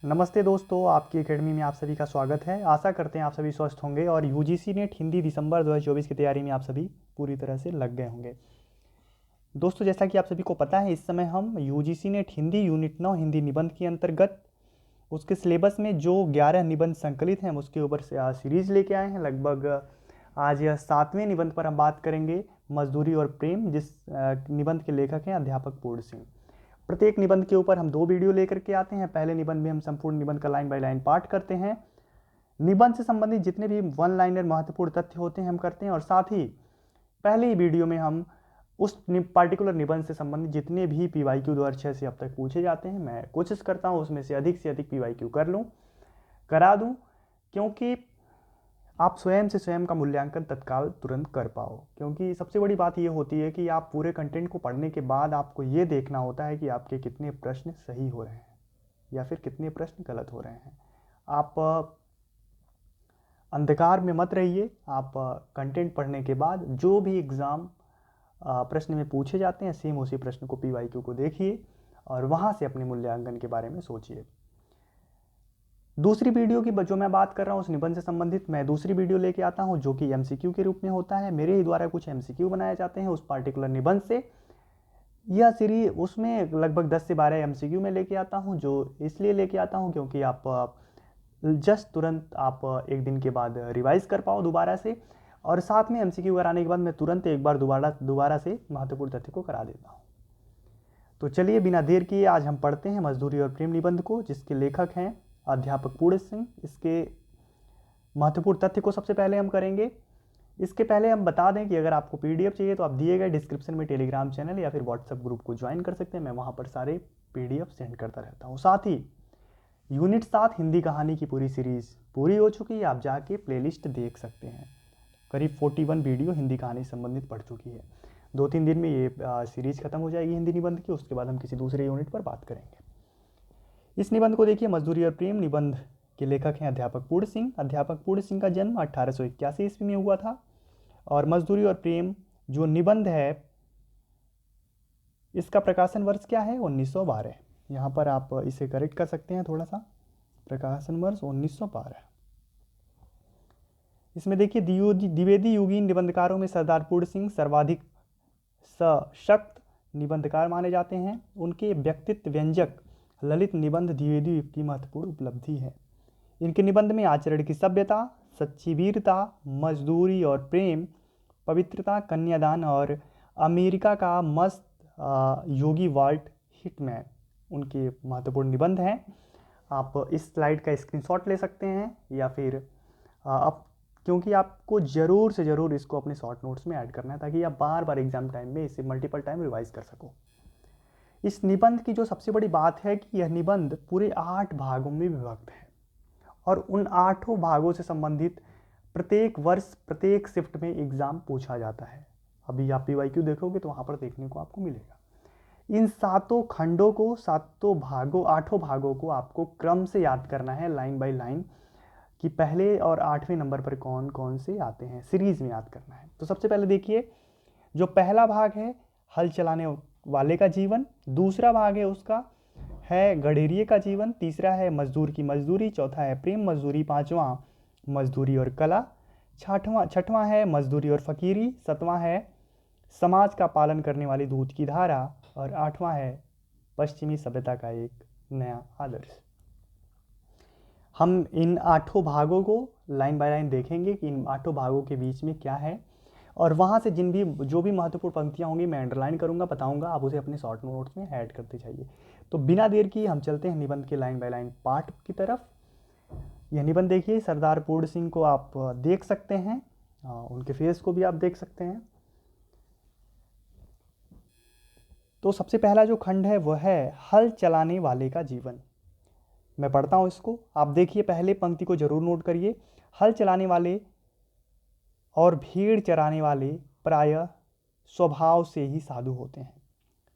नमस्ते दोस्तों, आपकी एकेडमी में आप सभी का स्वागत है। आशा करते हैं आप सभी स्वस्थ होंगे और यूजीसी नेट हिंदी दिसंबर 2024 की तैयारी में आप सभी पूरी तरह से लग गए होंगे। दोस्तों, जैसा कि आप सभी को पता है, इस समय हम UGC net Hindi unit 9 Hindi निबंध के अंतर्गत उसके सिलेबस में जो 11 निबंध संकलित हैं उसके ऊपर से सीरीज लेके आए हैं। लगभग आज यह 7वें निबंध पर हम बात करेंगे, मजदूरी और प्रेम, जिस निबंध के लेखक हैं अध्यापक पूर्ण सिंह। प्रत्येक निबंध के ऊपर हम 2 वीडियो लेकर के आते हैं। पहले निबंध में हम संपूर्ण निबंध का लाइन बाय लाइन पाठ करते हैं। निबंध से संबंधित जितने भी वन लाइनर महत्वपूर्ण तथ्य होते हैं हम करते हैं, और साथ ही पहले ही वीडियो में हम उस पार्टिकुलर निबंध से संबंधित जितने भी PYQ 2006 से अब तक पूछे जाते हैं, मैं कोशिश करता हूँ उसमें से अधिक PYQ करा दूँ, क्योंकि आप स्वयं से स्वयं का मूल्यांकन तत्काल तुरंत कर पाओ। क्योंकि सबसे बड़ी बात ये होती है कि आप पूरे कंटेंट को पढ़ने के बाद आपको ये देखना होता है कि आपके कितने प्रश्न सही हो रहे हैं या फिर कितने प्रश्न गलत हो रहे हैं। आप अंधकार में मत रहिए। आप कंटेंट पढ़ने के बाद जो भी एग्ज़ाम प्रश्न में पूछे जाते हैं, सेम उसी प्रश्न को PYQ को देखिए और वहाँ से अपने मूल्यांकन के बारे में सोचिए। दूसरी वीडियो की जो मैं बात कर रहा हूँ उस निबंध से संबंधित मैं दूसरी वीडियो लेके आता हूँ, जो कि MCQ के रूप में होता है। मेरे ही द्वारा कुछ MCQ बनाए जाते हैं उस पार्टिकुलर निबंध से। यह सीरीज उसमें लगभग 10 से 12 MCQ में लेके आता हूँ, जो इसलिए लेके आता हूँ क्योंकि आप तुरंत आप एक दिन के बाद रिवाइज कर पाओ दोबारा से, और साथ में MCQ कराने के बाद मैं तुरंत एक बार दोबारा से महत्वपूर्ण तथ्य को करा देता हूँ। तो चलिए बिना देर किए आज हम पढ़ते हैं मजदूरी और प्रेम निबंध को, जिसके लेखक हैं अध्यापक पूर्ण सिंह। इसके महत्वपूर्ण तथ्य को सबसे पहले हम करेंगे। इसके पहले हम बता दें कि अगर आपको PDF चाहिए तो आप दिए गए डिस्क्रिप्शन में टेलीग्राम चैनल या फिर व्हाट्सएप ग्रुप को ज्वाइन कर सकते हैं। मैं वहाँ पर सारे PDF सेंड करता रहता हूँ। साथ ही यूनिट 7 हिंदी कहानी की पूरी सीरीज पूरी हो चुकी है, आप जाके प्लेलिस्ट देख सकते हैं। करीब 41 वीडियो हिंदी कहानी से संबंधित पढ़ चुकी है। 2-3 दिन में ये सीरीज खत्म हो जाएगी हिंदी निबंध की। उसके बाद हम किसी दूसरे यूनिट पर बात करेंगे। इस निबंध को देखिए, मजदूरी और प्रेम निबंध के लेखक हैं अध्यापक पूर्ण सिंह। अध्यापक पूर्ण सिंह का जन्म 1881 ईस्वी में हुआ था, और मजदूरी और प्रेम जो निबंध है इसका प्रकाशन वर्ष क्या है? 1912। यहाँ पर आप इसे करेक्ट कर सकते हैं थोड़ा सा, प्रकाशन वर्ष 1912। इसमें देखिए, द्विवेदी युगीन निबंधकारों में सरदार पूर्ण सिंह सर्वाधिक सशक्त निबंधकार माने जाते हैं। उनके व्यक्तित्व व्यंजक ललित निबंध द्विवेदी युग की महत्वपूर्ण उपलब्धि है। इनके निबंध में आचरण की सभ्यता, सच्ची वीरता, मजदूरी और प्रेम, पवित्रता, कन्यादान और अमेरिका का मस्त योगी वाल्ट हिटमैन उनके महत्वपूर्ण निबंध हैं। आप इस स्लाइड का स्क्रीनशॉट ले सकते हैं या फिर आप, क्योंकि आपको ज़रूर से ज़रूर इसको अपने शॉर्ट नोट्स में ऐड करना है ताकि आप बार बार एग्जाम टाइम में इसे मल्टीपल टाइम रिवाइज कर सको। इस निबंध की जो सबसे बड़ी बात है कि यह निबंध पूरे 8 भागों में विभक्त है, और उन 8 भागों से संबंधित प्रत्येक वर्ष प्रत्येक शिफ्ट में एग्जाम पूछा जाता है। अभी आप PYQ देखोगे तो वहाँ पर देखने को आपको मिलेगा। इन 7 खंडों को, 8 भागों को आपको क्रम से याद करना है, लाइन बाय लाइन, कि पहले और 8वें नंबर पर कौन कौन से आते हैं, सीरीज में याद करना है। तो सबसे पहले देखिए, जो पहला भाग है हल चलाने वाले का जीवन, दूसरा भाग है उसका है गडेरिये का जीवन, तीसरा है मजदूर की मजदूरी, चौथा है प्रेम मजदूरी, पांचवा मजदूरी और कला, छठवां है मजदूरी और फकीरी, सातवां है समाज का पालन करने वाली दूध की धारा, और 8वां है पश्चिमी सभ्यता का एक नया आदर्श। हम इन 8 भागों को लाइन बाय लाइन देखेंगे कि इन 8 भागों के बीच में क्या है, और वहाँ से जो भी महत्वपूर्ण पंक्तियाँ होंगी मैं अंडरलाइन करूँगा, बताऊँगा, आप उसे अपने शॉर्ट नोट्स में ऐड करते जाइए। तो बिना देर की हम चलते हैं निबंध के लाइन बाय लाइन पार्ट की तरफ। यह निबंध देखिए, सरदार पूर्ण सिंह को आप देख सकते हैं, उनके फेस को भी आप देख सकते हैं। तो सबसे पहला जो खंड है वह है हल चलाने वाले का जीवन। मैं पढ़ता हूँ इसको, आप देखिए, पहले पंक्ति को जरूर नोट करिए। हल चलाने वाले और भेड़ चराने वाले प्रायः स्वभाव से ही साधु होते हैं।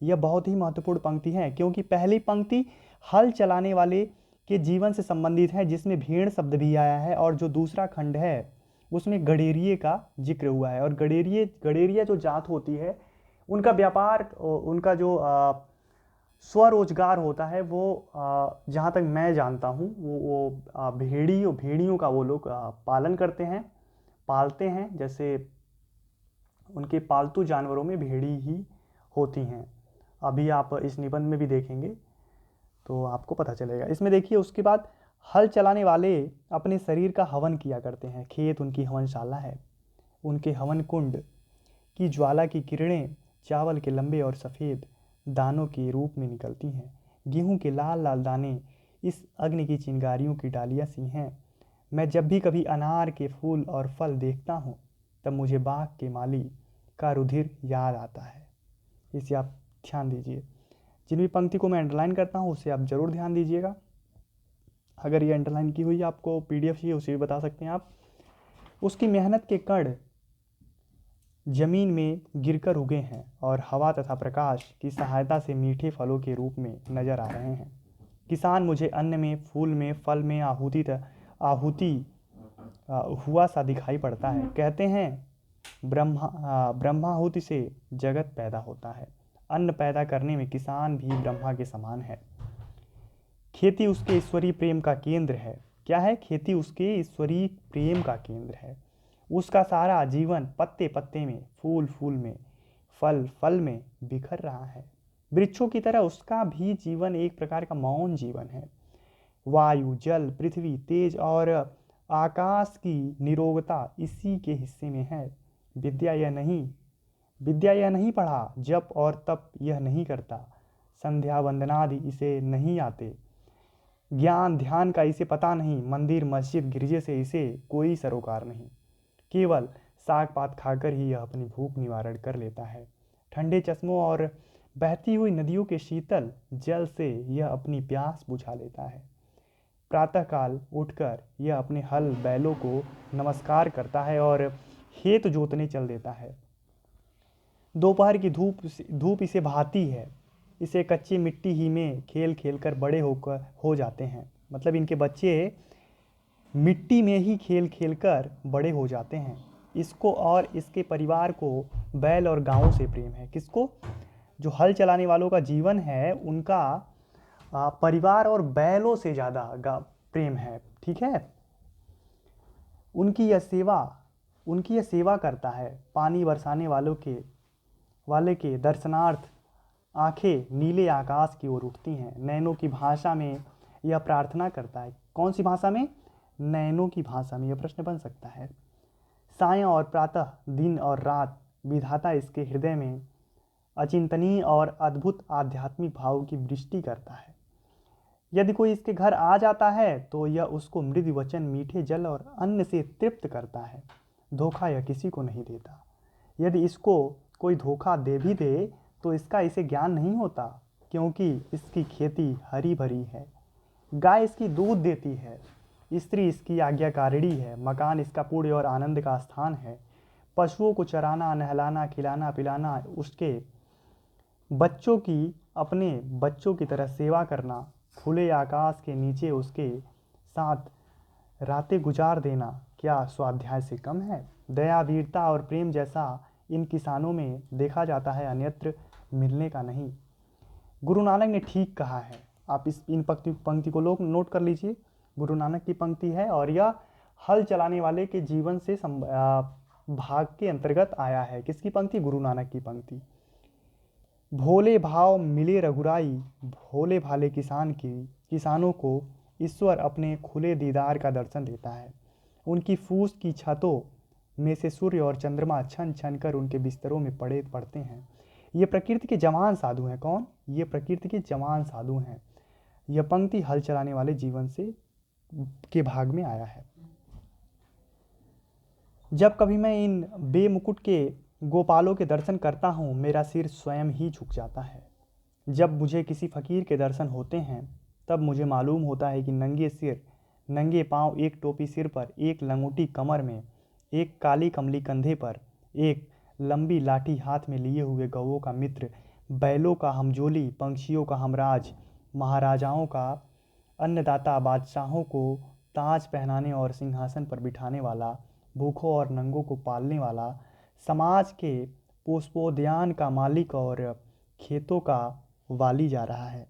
यह बहुत ही महत्वपूर्ण पंक्ति है, क्योंकि पहली पंक्ति हल चलाने वाले के जीवन से संबंधित है, जिसमें भेड़ शब्द भी आया है, और जो दूसरा खंड है उसमें गडेरिये का जिक्र हुआ है। और गडेरिया जो जात होती है उनका व्यापार, उनका जो स्वरोजगार होता है वो जहाँ तक मैं जानता हूँ भेड़ियों का वो लोग पालन करते हैं, पालते हैं। जैसे उनके पालतू जानवरों में भेड़ी ही होती हैं। अभी आप इस निबंध में भी देखेंगे तो आपको पता चलेगा। इसमें देखिए उसके बाद हल चलाने वाले अपने शरीर का हवन किया करते हैं। खेत उनकी हवनशाला है। उनके हवन कुंड की ज्वाला की किरणें चावल के लंबे और सफ़ेद दानों के रूप में निकलती हैं। गेहूं के लाल लाल दाने इस अग्नि की चिंगारियों की डालियां सी हैं। मैं जब भी कभी अनार के फूल और फल देखता हूँ तब मुझे बाग के माली का रुधिर याद आता है। इसे आप ध्यान दीजिए। जिन भी पंक्ति को मैं अंडरलाइन करता हूँ उसे आप ज़रूर ध्यान दीजिएगा। अगर ये अंडरलाइन की हुई आपको PDF चाहिए उसे भी बता सकते हैं आप। उसकी मेहनत के कण जमीन में गिरकर उगे हैं और हवा तथा प्रकाश की सहायता से मीठे फलों के रूप में नजर आ रहे हैं। किसान मुझे अन्न में, फूल में, फल में आहुति हुआ सा दिखाई पड़ता है। कहते हैं ब्रह्माहुति से जगत पैदा होता है। अन्न पैदा करने में किसान भी ब्रह्मा के समान है। खेती उसके ईश्वरीय प्रेम का केंद्र है। क्या है? खेती उसके ईश्वरीय प्रेम का केंद्र है। उसका सारा जीवन पत्ते पत्ते में, फूल फूल में, फल फल में बिखर रहा है। वृक्षों की तरह उसका भी जीवन एक प्रकार का मौन जीवन है। वायु, जल, पृथ्वी, तेज और आकाश की निरोगता इसी के हिस्से में है। विद्या यह नहीं पढ़ा, जप और तप यह नहीं करता, संध्या वंदनादि इसे नहीं आते, ज्ञान ध्यान का इसे पता नहीं, मंदिर मस्जिद गिरजे से इसे कोई सरोकार नहीं। केवल साग पात खाकर ही यह अपनी भूख निवारण कर लेता है। ठंडे चश्मों और बहती हुई नदियों के शीतल जल से यह अपनी प्यास बुझा लेता है। प्रातःकाल उठकर यह अपने हल बैलों को नमस्कार करता है और खेत जोतने चल देता है। दोपहर की धूप इसे भाती है। इसे कच्ची मिट्टी ही में खेल खेल कर बड़े हो जाते हैं। मतलब इनके बच्चे मिट्टी में ही खेल खेल कर बड़े हो जाते हैं। इसको और इसके परिवार को बैल और गायों से प्रेम है। किसको? जो हल चलाने वालों का जीवन है उनका परिवार और बैलों से ज़्यादा प्रेम है। ठीक है। उनकी यह सेवा करता है। पानी बरसाने वाले के दर्शनार्थ आंखें नीले आकाश की ओर उठती हैं। नैनों की भाषा में यह प्रार्थना करता है। कौन सी भाषा में? नैनों की भाषा में। यह प्रश्न बन सकता है। सायं और प्रातः, दिन और रात विधाता इसके हृदय में अचिंतनीय और अद्भुत आध्यात्मिक भाव की वृष्टि करता है। यदि कोई इसके घर आ जाता है तो यह उसको मृदु वचन, मीठे जल और अन्न से तृप्त करता है। धोखा यह किसी को नहीं देता। यदि इसको कोई धोखा दे भी दे तो इसका इसे ज्ञान नहीं होता, क्योंकि इसकी खेती हरी भरी है। गाय इसकी दूध देती है। स्त्री इसकी आज्ञाकारिणी है। मकान इसका पुण्य और आनंद का स्थान है। पशुओं को चराना, नहलाना, खिलाना पिलाना, उसके बच्चों की अपने बच्चों की तरह सेवा करना, खुले आकाश के नीचे उसके साथ रातें गुजार देना क्या स्वाध्याय से कम है? दया, वीरता और प्रेम जैसा इन किसानों में देखा जाता है, अन्यत्र मिलने का नहीं। गुरु नानक ने ठीक कहा है। आप इन पंक्ति को लोग नोट कर लीजिए। गुरु नानक की पंक्ति है और यह हल चलाने वाले के जीवन से भाग के अंतर्गत आया है। किसकी पंक्ति? गुरु नानक की पंक्ति। भोले भाव मिले रघुराई, भोले भाले किसानों को ईश्वर अपने खुले दीदार का दर्शन देता है। उनकी फूस की छतों में से सूर्य और चंद्रमा छन छन कर उनके बिस्तरों में पड़ते हैं। ये प्रकृति के जवान साधु हैं। कौन? ये प्रकृति के जवान साधु हैं। यह पंक्ति हल चलाने वाले जीवन से के भाग में आया है। जब कभी मैं इन बेमुकुट के गोपालों के दर्शन करता हूँ मेरा सिर स्वयं ही झुक जाता है। जब मुझे किसी फकीर के दर्शन होते हैं तब मुझे मालूम होता है कि नंगे सिर, नंगे पांव, एक टोपी सिर पर, एक लंगोटी कमर में, एक काली कमली कंधे पर, एक लंबी लाठी हाथ में लिए हुए गौओं का मित्र, बैलों का हमजोली, पंछियों का हमराज, महाराजाओं का अन्नदाता, बादशाहों को ताज पहनाने और सिंहासन पर बिठाने वाला, भूखों और नंगों को पालने वाला, समाज के पुष्पोद्यान का मालिक और खेतों का वाली जा रहा है।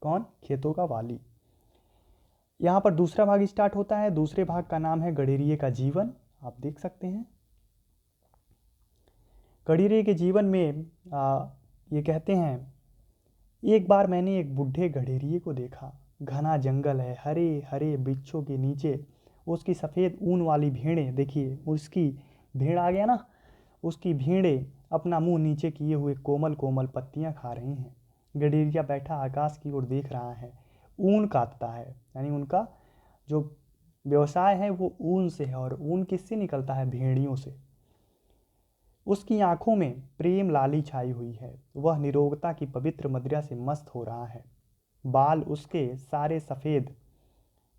कौन? खेतों का वाली। यहाँ पर दूसरा भाग स्टार्ट होता है। दूसरे भाग का नाम है गडेरिये का जीवन। आप देख सकते हैं गडेरिये के जीवन में ये कहते हैं, एक बार मैंने एक बूढ़े गडेरिये को देखा। घना जंगल है, हरे हरे वृक्षों के नीचे उसकी सफ़ेद ऊन वाली भेड़ें, देखिए उसकी भेड़ आ गया ना, उसकी भेड़ें अपना मुंह नीचे किए हुए कोमल कोमल पत्तियां खा रही हैं। गडेरिया बैठा आकाश की ओर देख रहा है। ऊन काटता है, यानी उनका जो व्यवसाय है वो ऊन से है। और ऊन किससे निकलता है? भेड़ियों से। उसकी आंखों में प्रेम लाली छाई हुई है। वह निरोगता की पवित्र मदिरा से मस्त हो रहा है। बाल उसके सारे सफ़ेद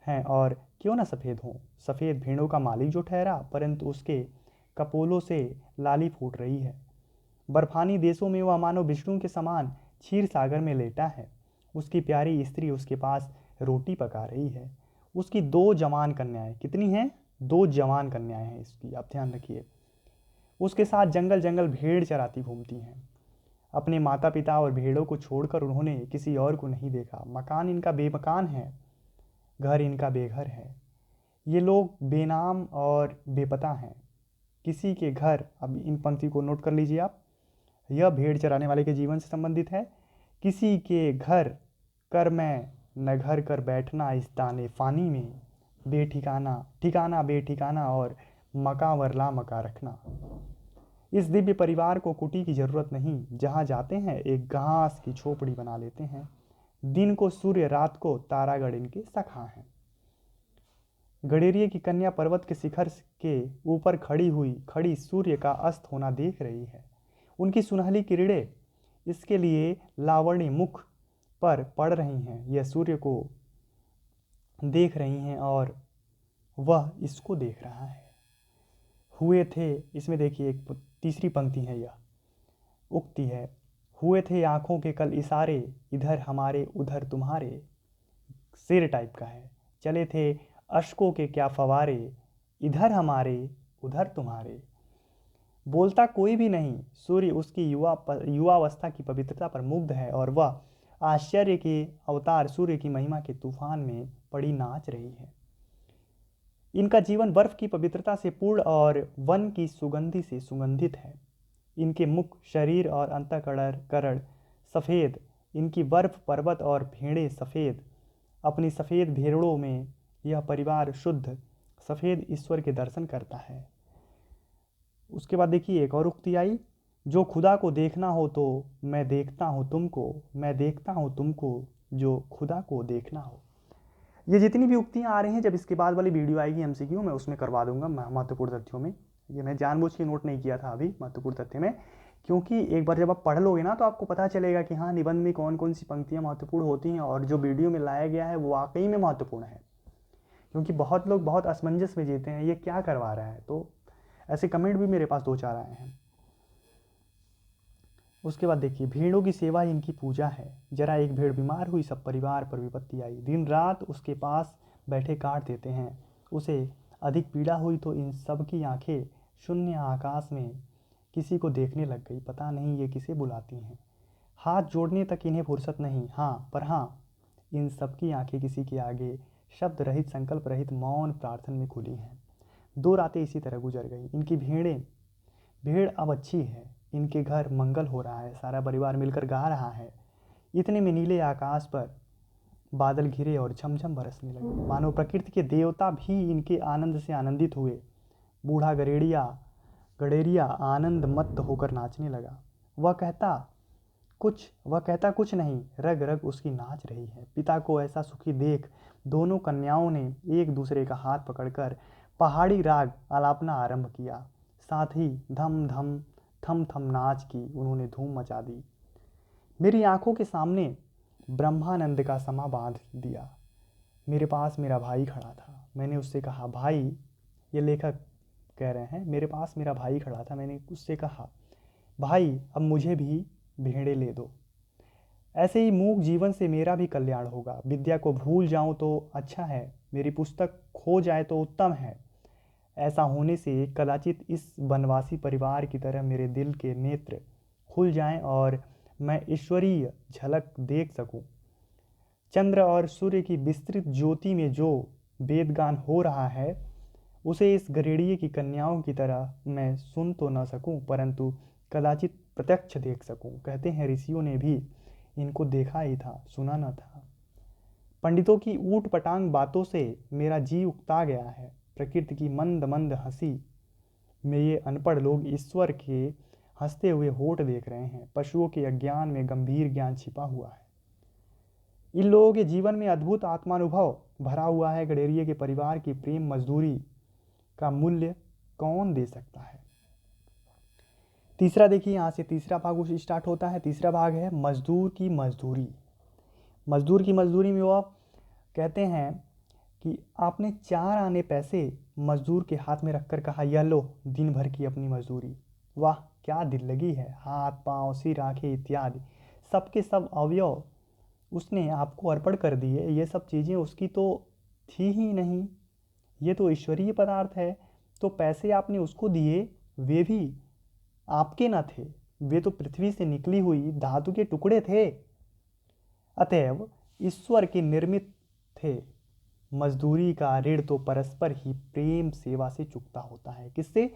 हैं, और क्यों ना सफ़ेद हों, सफ़ेद भेड़ों का मालिक जो ठहरा, परंतु उसके कपोलों से लाली फूट रही है। बर्फानी देशों में वह मानो विष्णु के समान क्षीर सागर में लेटा है। उसकी प्यारी स्त्री उसके पास रोटी पका रही है। उसकी 2 जवान कन्याएं, कितनी हैं? 2 जवान कन्याएं हैं इसकी, आप ध्यान रखिए। उसके साथ जंगल जंगल भेड़ चराती घूमती हैं। अपने माता पिता और भेड़ों को छोड़कर उन्होंने किसी और को नहीं देखा। मकान इनका बेमकान है, घर इनका बेघर है। ये लोग बेनाम और बेपता हैं। किसी के घर, अब इन पंक्ति को नोट कर लीजिए आप, यह भेड़ चराने वाले के जीवन से संबंधित है। किसी के घर कर मैं न घर कर बैठना इस दाने फानी में, बेठिकाना ठिकाना बेठिकाना और मका वरला मका रखना। इस दिव्य परिवार को कुटी की जरूरत नहीं। जहाँ जाते हैं एक घास की झोपड़ी बना लेते हैं। दिन को सूर्य, रात को तारागढ़ इनके सखा हैं। गडेरिये की कन्या पर्वत के शिखर के ऊपर खड़ी सूर्य का अस्त होना देख रही है। उनकी सुनहली किरणें इसके लिए लावण्य मुख पर पड़ रही हैं। यह सूर्य को देख रही हैं और वह इसको देख रहा है। हुए थे, इसमें देखिए एक तीसरी पंक्ति है, यह उक्ति है, हुए थे आंखों के कल इशारे, इधर हमारे उधर तुम्हारे। शेर टाइप का है। चले थे अश्कों के क्या फवारे, इधर हमारे उधर तुम्हारे। बोलता कोई भी नहीं। सूर्य उसकी युवावस्था की पवित्रता पर मुग्ध है और वह आश्चर्य के अवतार सूर्य की महिमा के तूफान में पड़ी नाच रही है। इनका जीवन बर्फ की पवित्रता से पूर्ण और वन की सुगंधि से सुगंधित है। इनके मुख, शरीर और अंतःकरण सफ़ेद। इनकी बर्फ, पर्वत और भेड़ें सफ़ेद। अपनी सफ़ेद भेड़ों में यह परिवार शुद्ध सफ़ेद ईश्वर के दर्शन करता है। उसके बाद देखिए एक और उक्ति आई, जो खुदा को देखना हो तो मैं देखता हूँ तुमको, मैं देखता हूँ तुमको जो खुदा को देखना हो। ये जितनी भी उक्तियाँ आ रही हैं, जब इसके बाद वाली वीडियो आएगी एमसीक्यू में, उसमें करवा दूंगा महत्वपूर्ण तथ्यों में। ये मैं जानबूझ के नोट नहीं किया था अभी महत्वपूर्ण तथ्य में, क्योंकि एक बार जब आप पढ़ लोगे ना तो आपको पता चलेगा कि हाँ, निबंध में कौन कौन सी पंक्तियाँ महत्वपूर्ण होती हैं और जो वीडियो में लाया गया है वो वाकई में महत्वपूर्ण है। क्योंकि बहुत लोग बहुत असमंजस में जीते हैं, ये क्या करवा रहा है, तो ऐसे कमेंट भी मेरे पास 2-4 आए हैं। उसके बाद देखिए, भेड़ों की सेवा इनकी पूजा है। जरा एक भेड़ बीमार हुई, सब परिवार पर विपत्ति आई। दिन रात उसके पास बैठे काट देते हैं। उसे अधिक पीड़ा हुई तो इन सब की आंखें शून्य आकाश में किसी को देखने लग गई। पता नहीं ये किसे बुलाती हैं। हाथ जोड़ने तक इन्हें फुर्सत नहीं। हाँ, पर हाँ, इन सब की आंखें किसी के आगे शब्द रहित, संकल्प रहित मौन प्रार्थना में खुली हैं। 2 रातें इसी तरह गुजर गई। इनकी भेड़ अब अच्छी है। इनके घर मंगल हो रहा है, सारा परिवार मिलकर गा रहा है। इतने में नीले आकाश पर बादल घिरे और झमझम बरसने लगे। मानो प्रकृति के देवता भी इनके आनंद से आनंदित हुए। बूढ़ा गडेरिया आनंद मत्त होकर नाचने लगा। वह कहता कुछ नहीं, रग रग उसकी नाच रही है। पिता को ऐसा सुखी देख दोनों कन्याओं ने एक दूसरे का हाथ पकड़कर पहाड़ी राग आलापना आरंभ किया। साथ ही धम धम थम थम नाच की उन्होंने धूम मचा दी। मेरी आंखों के सामने ब्रह्मानंद का समा बांध दिया। मेरे पास मेरा भाई खड़ा था। मैंने उससे कहा, भाई, ये लेखक कह रहे हैं, मेरे पास मेरा भाई खड़ा था। मैंने उससे कहा, भाई, अब मुझे भी भेड़े ले दो। ऐसे ही मूक जीवन से मेरा भी कल्याण होगा। विद्या को भूल जाऊं तो अच्छा है, मेरी पुस्तक खो जाए तो उत्तम है। ऐसा होने से कदाचित इस वनवासी परिवार की तरह मेरे दिल के नेत्र खुल जाएं और मैं ईश्वरीय झलक देख सकूं। चंद्र और सूर्य की विस्तृत ज्योति में जो वेदगान हो रहा है उसे इस गरीड़िए की कन्याओं की तरह मैं सुन तो न सकूं, परंतु कदाचित प्रत्यक्ष देख सकूं। कहते हैं ऋषियों ने भी इनको देखा ही था, सुना न था। पंडितों की ऊट पटांग बातों से मेरा जी उकता गया है। प्रकृति की मंद मंद हंसी में ये अनपढ़ लोग ईश्वर के हंसते हुए होठ देख रहे हैं। पशुओं के अज्ञान में गंभीर ज्ञान छिपा हुआ है। इन लोगों के जीवन में अद्भुत आत्मानुभव भरा हुआ है। गडेरिए के परिवार की प्रेम मजदूरी का मूल्य कौन दे सकता है। तीसरा देखिए, यहाँ से तीसरा भाग उस स्टार्ट होता है। तीसरा भाग है मजदूर की मजदूरी। मजदूर की मजदूरी में वो कहते हैं कि आपने 4 आने पैसे मजदूर के हाथ में रखकर कहा, यह लो दिन भर की अपनी मजदूरी। वाह क्या दिल लगी है। हाथ पांव सिर आंखें इत्यादि सबके सब अवयव उसने आपको अर्पण कर दिए। ये सब चीज़ें उसकी तो थी ही नहीं, ये तो ईश्वरीय पदार्थ है। तो पैसे आपने उसको दिए, वे भी आपके न थे, वे तो पृथ्वी से निकली हुई धातु के टुकड़े थे, अतएव ईश्वर के निर्मित थे। मजदूरी का ऋण तो परस्पर ही प्रेम सेवा से चुकता होता है। किससे?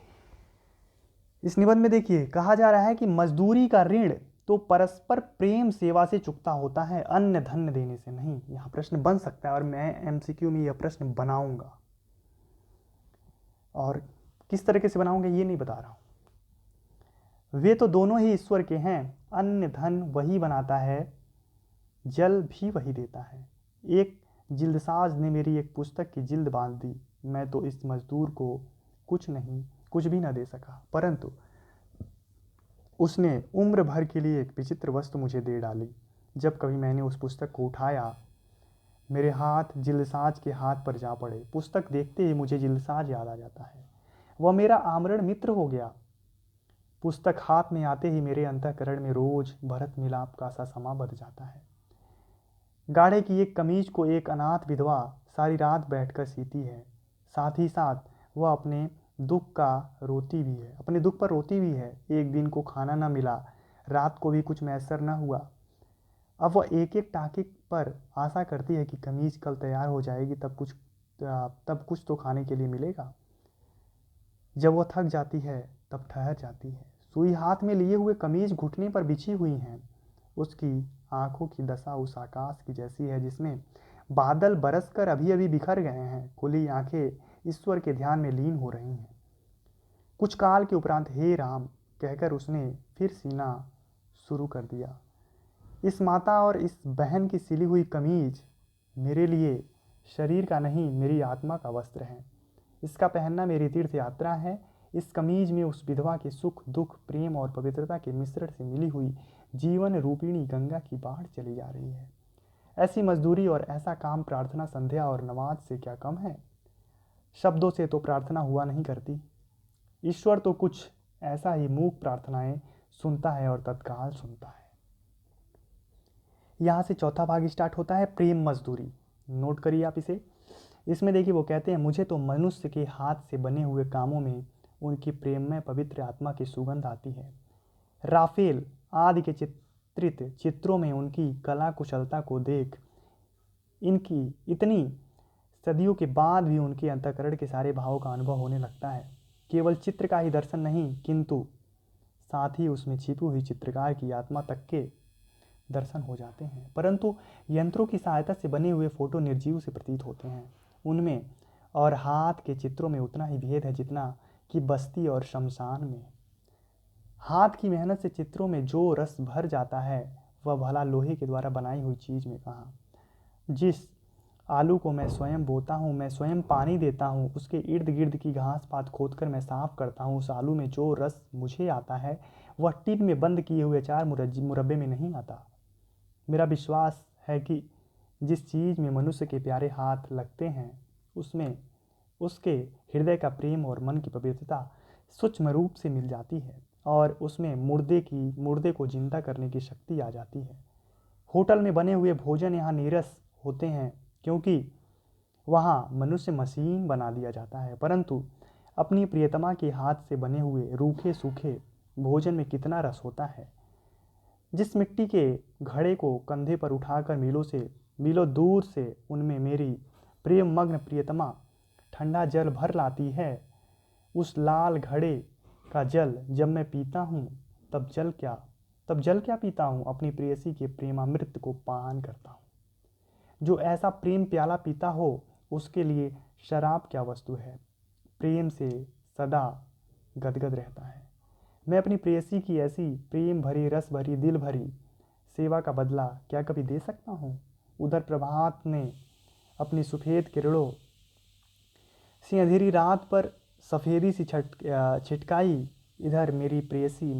इस निबंध में देखिए कहा जा रहा है कि मजदूरी का ऋण तो परस्पर प्रेम सेवा से चुकता होता है, अन्न धन देने से नहीं। यहाँ प्रश्न बन सकता है और मैं एमसीक्यू में यह प्रश्न बनाऊंगा, और किस तरीके से बनाऊंगा ये नहीं बता रहा हूं। वे तो दोनों ही ईश्वर के हैं। अन्न धन वही बनाता है, जल भी वही देता है। एक जिल्दसाज ने मेरी एक पुस्तक की जिल्द बांध दी। मैं तो इस मजदूर को कुछ भी न दे सका, परंतु उसने उम्र भर के लिए एक विचित्र वस्तु मुझे दे डाली। जब कभी मैंने उस पुस्तक को उठाया, मेरे हाथ जिल्दसाज के हाथ पर जा पड़े। पुस्तक देखते ही मुझे जिल्दसाज याद आ जाता है। वह मेरा आमरण मित्र हो गया। पुस्तक हाथ में आते ही मेरे अंतःकरण में रोज भरत मिलाप का सा समा बध जाता है। गाढ़े की एक कमीज को एक अनाथ विधवा सारी रात बैठकर सीती है। साथ ही साथ वह अपने दुख पर रोती भी है। एक दिन को खाना न मिला, रात को भी कुछ मैसर न हुआ। अब वह एक एक टाके पर आशा करती है कि कमीज कल तैयार हो जाएगी, तब कुछ तो खाने के लिए मिलेगा। जब वह थक जाती है तब ठहर जाती है। सुई हाथ में लिए हुए कमीज घुटने पर बिछी हुई हैं। उसकी आंखों की दशा उस आकाश की जैसी है जिसमें बादल बरसकर अभी अभी बिखर गए हैं। खुली आंखें ईश्वर के ध्यान में लीन हो रही हैं। कुछ काल के उपरांत हे राम कहकर उसने फिर सीना शुरू कर दिया। इस माता और इस बहन की सिली हुई कमीज मेरे लिए शरीर का नहीं, मेरी आत्मा का वस्त्र है। इसका पहनना मेरी तीर्थ यात्रा है। इस कमीज में उस विधवा के सुख दुख प्रेम और पवित्रता के मिश्रण से मिली हुई जीवन रूपिणी गंगा की बाढ़ चली जा रही है। ऐसी मजदूरी और ऐसा काम प्रार्थना संध्या और नमाज से क्या कम है। शब्दों से तो प्रार्थना हुआ नहीं करती। ईश्वर तो कुछ ऐसा ही मूक प्रार्थनाएं सुनता है और तत्काल सुनता है। यहाँ से चौथा भाग स्टार्ट होता है, प्रेम मजदूरी। नोट करिए आप इसे। इसमें देखिए वो कहते हैं, मुझे तो मनुष्य के हाथ से बने हुए कामों में उनकी प्रेममय पवित्र आत्मा की सुगंध आती है। राफेल आदि के चित्रित चित्रों में उनकी कला कुशलता को देख इनकी इतनी सदियों के बाद भी उनके अंतःकरण के सारे भावों का अनुभव होने लगता है। केवल चित्र का ही दर्शन नहीं, किंतु साथ ही उसमें छिपी हुई चित्रकार की आत्मा तक के दर्शन हो जाते हैं। परंतु यंत्रों की सहायता से बने हुए फोटो निर्जीव से प्रतीत होते हैं। उनमें और हाथ के चित्रों में उतना ही भेद है जितना कि बस्ती और शमशान में। हाथ की मेहनत से चित्रों में जो रस भर जाता है वह भला लोहे के द्वारा बनाई हुई चीज में कहाँ। जिस आलू को मैं स्वयं बोता हूँ, मैं स्वयं पानी देता हूँ, उसके इर्द गिर्द की घास पात खोदकर मैं साफ करता हूँ, उस आलू में जो रस मुझे आता है वह टिन में बंद किए हुए 4 मुरब्बे में नहीं आता। मेरा विश्वास है कि जिस चीज़ में मनुष्य के प्यारे हाथ लगते हैं उसमें उसके हृदय का प्रेम और मन की पवित्रता सूक्ष्म रूप से मिल जाती है और उसमें मुर्दे को जिंदा करने की शक्ति आ जाती है। होटल में बने हुए भोजन यहाँ नीरस होते हैं क्योंकि वहाँ मनुष्य मशीन बना दिया जाता है, परंतु अपनी प्रियतमा के हाथ से बने हुए रूखे सूखे भोजन में कितना रस होता है। जिस मिट्टी के घड़े को कंधे पर उठाकर मीलों दूर से उनमें मेरी प्रेम मग्न प्रियतमा ठंडा जल भर लाती है, उस लाल घड़े का जल जब मैं पीता हूँ तब जल क्या पीता हूँ, अपनी प्रेयसी के प्रेमामृत को पान करता हूँ। जो ऐसा प्रेम प्याला पीता हो उसके लिए शराब क्या वस्तु है, प्रेम से सदा गदगद रहता है। मैं अपनी प्रेयसी की ऐसी प्रेम भरी रस भरी दिल भरी सेवा का बदला क्या कभी दे सकता हूँ। उधर प्रभात ने अपनी सफ़ेद किरणों से अंधेरी रात पर सफ़ेदी सी छिटकाई, इधर मेरी प्रेयसी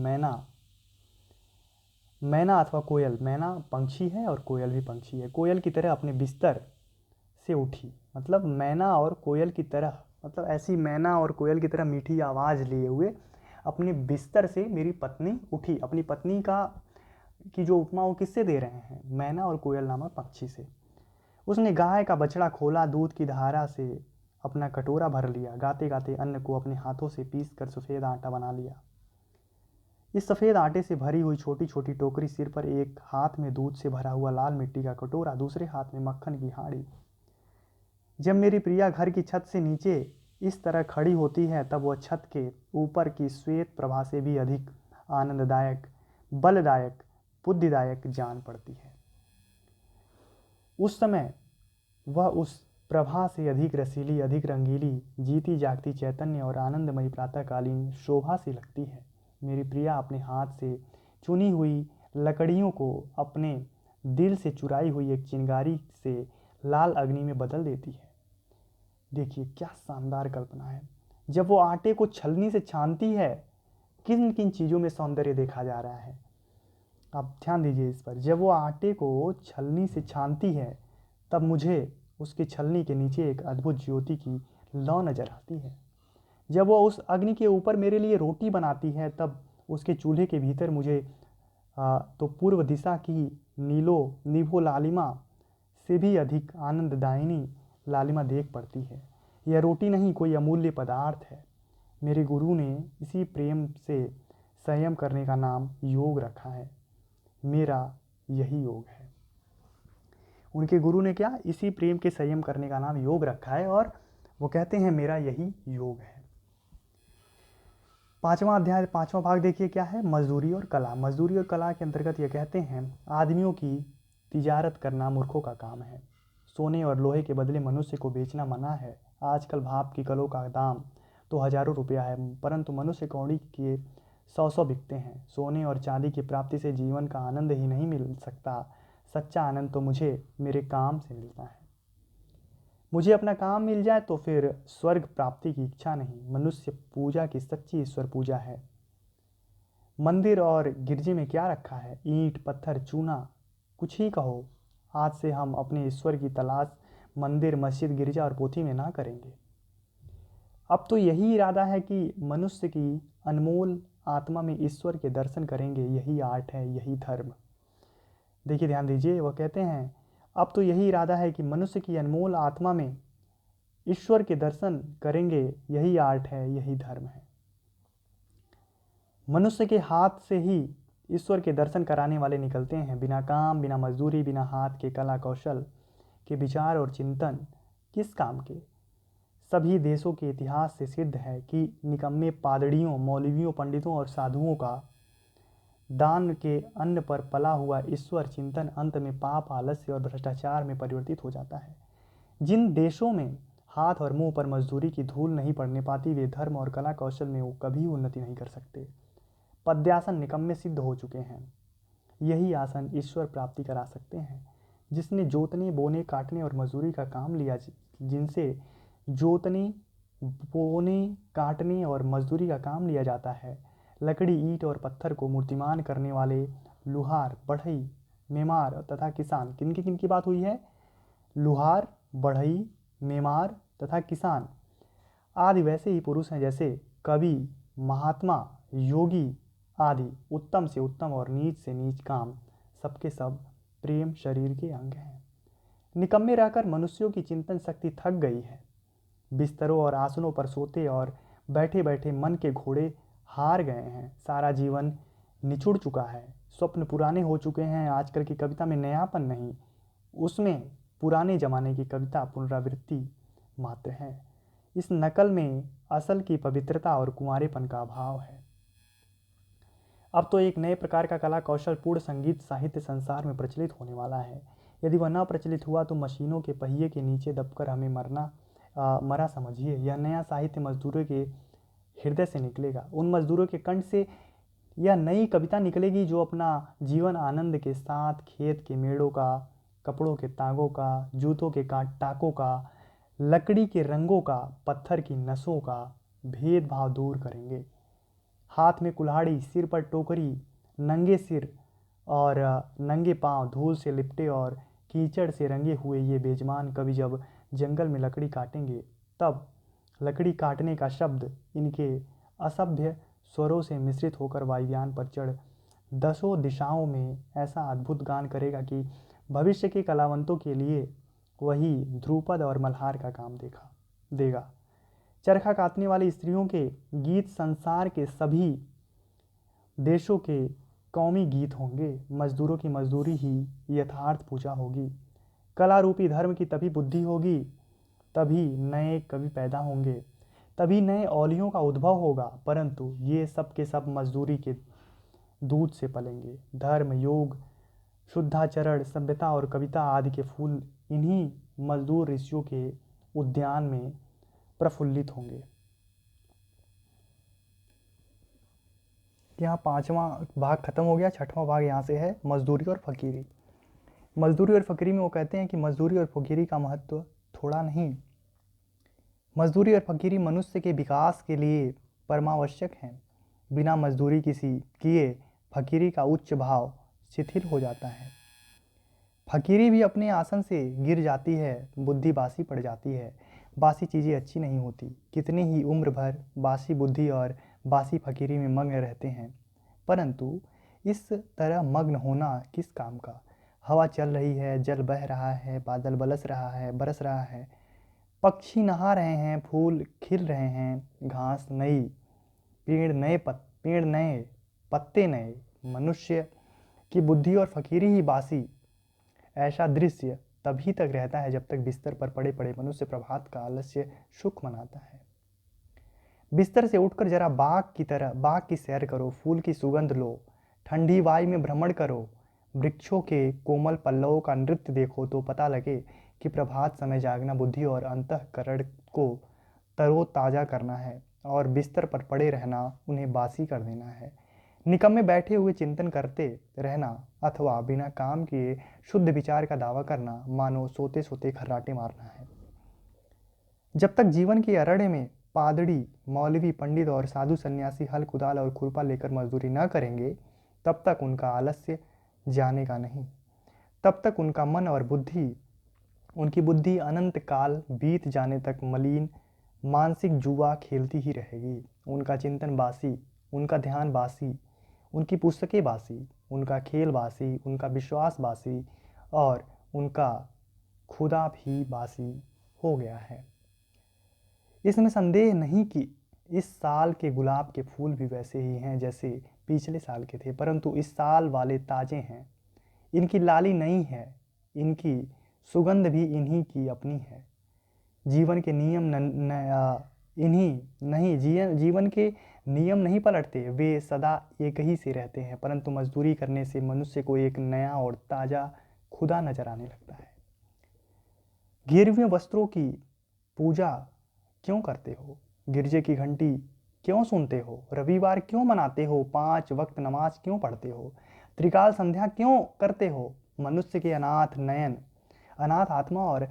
मैना अथवा कोयल, मैना पंछी है और कोयल भी पंछी है, कोयल की तरह अपने बिस्तर से उठी। मतलब मैना और कोयल की तरह, मतलब ऐसी मैना और कोयल की तरह मीठी आवाज़ लिए हुए अपने बिस्तर से मेरी पत्नी उठी। अपनी पत्नी की जो उपमा वो किससे दे रहे हैं, मैना और कोयल नामक पक्षी से। उसने गाय का बछड़ा खोला, दूध की धारा से अपना कटोरा भर लिया, गाते गाते अन्न को अपने हाथों से पीस कर सफ़ेद आटा बना लिया। इस सफ़ेद आटे से भरी हुई छोटी छोटी टोकरी, सिर पर एक हाथ में दूध से भरा हुआ लाल मिट्टी का कटोरा, दूसरे हाथ में मक्खन की हांडी। जब मेरी प्रिया घर की छत से नीचे इस तरह खड़ी होती है तब वह छत के ऊपर की श्वेत प्रभा से भी अधिक आनंददायक, बलदायक, बुद्धिदायक जान पड़ती है। उस समय वह उस प्रभा से अधिक रसीली, अधिक रंगीली, जीती जागती चैतन्य और आनंदमयी प्रातःकालीन शोभा सी लगती है। मेरी प्रिया अपने हाथ से चुनी हुई लकड़ियों को अपने दिल से चुराई हुई एक चिंगारी से लाल अग्नि में बदल देती है। देखिए क्या शानदार कल्पना है। जब वो आटे को छलनी से छानती है, किन किन चीज़ों में सौंदर्य देखा जा रहा है, आप ध्यान दीजिए इस पर। जब वो आटे को छलनी से छानती है तब मुझे उसकी छलनी के नीचे एक अद्भुत ज्योति की लौ नज़र आती है। जब वो उस अग्नि के ऊपर मेरे लिए रोटी बनाती है तब उसके चूल्हे के भीतर मुझे तो पूर्व दिशा की नीभो लालिमा से भी अधिक आनंददायिनी लालिमा देख पड़ती है। यह रोटी नहीं, कोई अमूल्य पदार्थ है। मेरे गुरु ने इसी प्रेम से संयम करने का नाम योग रखा है। मेरा यही योग है। उनके गुरु ने क्या, इसी प्रेम के संयम करने का नाम योग रखा है और वो कहते हैं मेरा यही योग है। 5वां अध्याय 5वां भाग देखिए क्या है, मजदूरी और कला। मजदूरी और कला के अंतर्गत ये कहते हैं, आदमियों की तिजारत करना मूर्खों का काम है। सोने और लोहे के बदले मनुष्य को बेचना मना है। आजकल भाप की कलों का दाम तो हज़ारों रुपया है, परंतु मनुष्य कौड़ी के 100 बिकते हैं। सोने और चांदी की प्राप्ति से जीवन का आनंद ही नहीं मिल सकता, सच्चा आनंद तो मुझे मेरे काम से मिलता है। मुझे अपना काम मिल जाए तो फिर स्वर्ग प्राप्ति की इच्छा नहीं। मनुष्य पूजा की सच्ची ईश्वर पूजा है। मंदिर और गिरजे में क्या रखा है, ईंट पत्थर चूना, कुछ ही कहो। आज से हम अपने ईश्वर की तलाश मंदिर, मस्जिद, गिरजा और पोथी में ना करेंगे। अब तो यही इरादा है कि मनुष्य की अनमोल आत्मा में ईश्वर के दर्शन करेंगे। यही आर्ट है, यही धर्म। देखिए ध्यान दीजिए, वह कहते हैं अब तो यही इरादा है कि मनुष्य की अनमोल आत्मा में ईश्वर के दर्शन करेंगे। यही आर्ट है, यही धर्म है। मनुष्य के हाथ से ही ईश्वर के दर्शन कराने वाले निकलते हैं। बिना काम, बिना मजदूरी, बिना हाथ के कला कौशल के विचार और चिंतन किस काम के। सभी देशों के इतिहास से सिद्ध है कि निकम्मे पादड़ियों, मौलवियों, पंडितों और साधुओं का दान के अन्न पर पला हुआ ईश्वर चिंतन अंत में पाप, आलस्य और भ्रष्टाचार में परिवर्तित हो जाता है। जिन देशों में हाथ और मुंह पर मजदूरी की धूल नहीं पड़ने पाती, वे धर्म और कला कौशल में वो कभी उन्नति नहीं कर सकते। पद्यासन निकम्मे सिद्ध हो चुके हैं। यही आसन ईश्वर प्राप्ति करा सकते हैं। जिसने जोतने, बोने, काटने और मजदूरी का काम लिया, जिनसे जोतने, बोने, काटने और मजदूरी का काम लिया जाता है, लकड़ी, ईंट और पत्थर को मूर्तिमान करने वाले लुहार, बढ़ई, मेमार तथा किसान। किन की बात हुई है, लुहार, बढ़ई, मेमार तथा किसान आदि वैसे ही पुरुष हैं जैसे कवि, महात्मा, योगी आदि। उत्तम से उत्तम और नीच से नीच काम, सबके सब प्रेम शरीर के अंग हैं। निकम्मे रहकर मनुष्यों की चिंतन शक्ति थक गई है। बिस्तरों और आसनों पर सोते और बैठे बैठे मन के घोड़े हार गए हैं। सारा जीवन निचुड़ चुका है। स्वप्न पुराने हो चुके हैं। आजकल की कविता में नयापन नहीं, उसमें पुराने ज़माने की कविता पुनरावृत्ति मात्र है। इस नकल में असल की पवित्रता और कुंवारेपन का अभाव है। अब तो एक नए प्रकार का कला कौशल पूर्ण संगीत साहित्य संसार में प्रचलित होने वाला है। यदि वह न प्रचलित हुआ तो मशीनों के पहिए के नीचे दबकर हमें मरा समझिए। यह नया साहित्य मजदूरों के हृदय से निकलेगा। उन मजदूरों के कंठ से यह नई कविता निकलेगी जो अपना जीवन आनंद के साथ खेत के मेड़ों का, कपड़ों के तागों का, जूतों के टाकों का, लकड़ी के रंगों का, पत्थर की नसों का भेदभाव दूर करेंगे। हाथ में कुल्हाड़ी, सिर पर टोकरी, नंगे सिर और नंगे पांव धूल से लिपटे और कीचड़ से रंगे हुए ये बेजमान कवि जब जंगल में लकड़ी काटेंगे, तब लकड़ी काटने का शब्द इनके असभ्य स्वरों से मिश्रित होकर वायुयान पर चढ़ दसों दिशाओं में ऐसा अद्भुत गान करेगा कि भविष्य के कलावंतों के लिए वही ध्रुपद और मल्हार का काम देगा। चरखा काटने वाली स्त्रियों के गीत संसार के सभी देशों के कौमी गीत होंगे। मजदूरों की मजदूरी ही यथार्थ पूजा होगी। कला रूपी धर्म की तभी बुद्धि होगी, तभी नए कवि पैदा होंगे, तभी नए औलियों का उद्भव होगा। परंतु ये सब के सब मजदूरी के दूध से पलेंगे। धर्म, योग, शुद्धाचरण, सभ्यता और कविता आदि के फूल इन्हीं मजदूर ऋषियों के उद्यान में प्रफुल्लित होंगे। यहाँ 5वां भाग खत्म हो गया। 6वां भाग यहाँ से है मजदूरी और फकीरी। मजदूरी और फकीरी में वो कहते हैं कि मजदूरी और फकीरी का महत्व थोड़ा नहीं, मजदूरी और फकीरी मनुष्य के विकास के लिए परमावश्यक हैं। बिना मजदूरी किए फकीरी का उच्च भाव शिथिल हो जाता है। फकीरी भी अपने आसन से गिर जाती है, बुद्धि बासी पड़ जाती है। बासी चीज़ें अच्छी नहीं होती। कितनी ही उम्र भर बासी बुद्धि और बासी फकीरी में मग्न रहते हैं, परंतु इस तरह मग्न होना किस काम का। हवा चल रही है, जल बह रहा है, बादल बरस रहा है, पक्षी नहा रहे हैं, फूल खिल रहे हैं, घास नई, पेड़ नए, पत्ते नए। मनुष्य की बुद्धि और फकीरी ही बासी। ऐसा दृश्य तभी तक रहता है जब तक बिस्तर पर पड़े पड़े मनुष्य प्रभात का आलस्य सुख मनाता है। बिस्तर से उठकर जरा बाग की सैर करो, फूल की सुगंध लो, ठंडी वायु में भ्रमण करो, वृक्षों के कोमल पल्लवों का नृत्य देखो तो पता लगे कि प्रभात समय जागना बुद्धि और अंतःकरण को तरोताजा करना है और बिस्तर पर पड़े रहना उन्हें बासी कर देना है। निकम्मे बैठे हुए चिंतन करते रहना अथवा बिना काम किए शुद्ध विचार का दावा करना मानो सोते सोते खर्राटे मारना है। जब तक जीवन के अरण्य में पादरी, मौलवी, पंडित और साधु सन्यासी हल, कुदाल और खुरपा लेकर मजदूरी न करेंगे, तब तक उनका आलस्य जाने का नहीं। तब तक उनकी बुद्धि अनंत काल बीत जाने तक मलिन मानसिक जुआ खेलती ही रहेगी। उनका चिंतन बासी, उनका ध्यान बासी, उनकी पुस्तकें बासी, उनका खेल बासी, उनका विश्वास बासी और उनका खुदा भी बासी हो गया है। इसमें संदेह नहीं कि इस साल के गुलाब के फूल भी वैसे ही हैं जैसे पिछले साल के थे, परंतु इस साल वाले ताजे हैं। इनकी लाली नई है, इनकी सुगंध भी इन्हीं की अपनी है। जीवन के नियम जीवन के नियम नहीं पलटते, वे सदा एक ही से रहते हैं, परंतु मजदूरी करने से मनुष्य को एक नया और ताज़ा खुदा नजर आने लगता है। गिरवे वस्त्रों की पूजा क्यों करते हो? गिरजे की घंटी क्यों सुनते हो? रविवार क्यों मनाते हो? 5 वक्त नमाज क्यों पढ़ते हो? त्रिकाल संध्या क्यों करते हो? मनुष्य के अनाथ नयन, अनाथ आत्मा और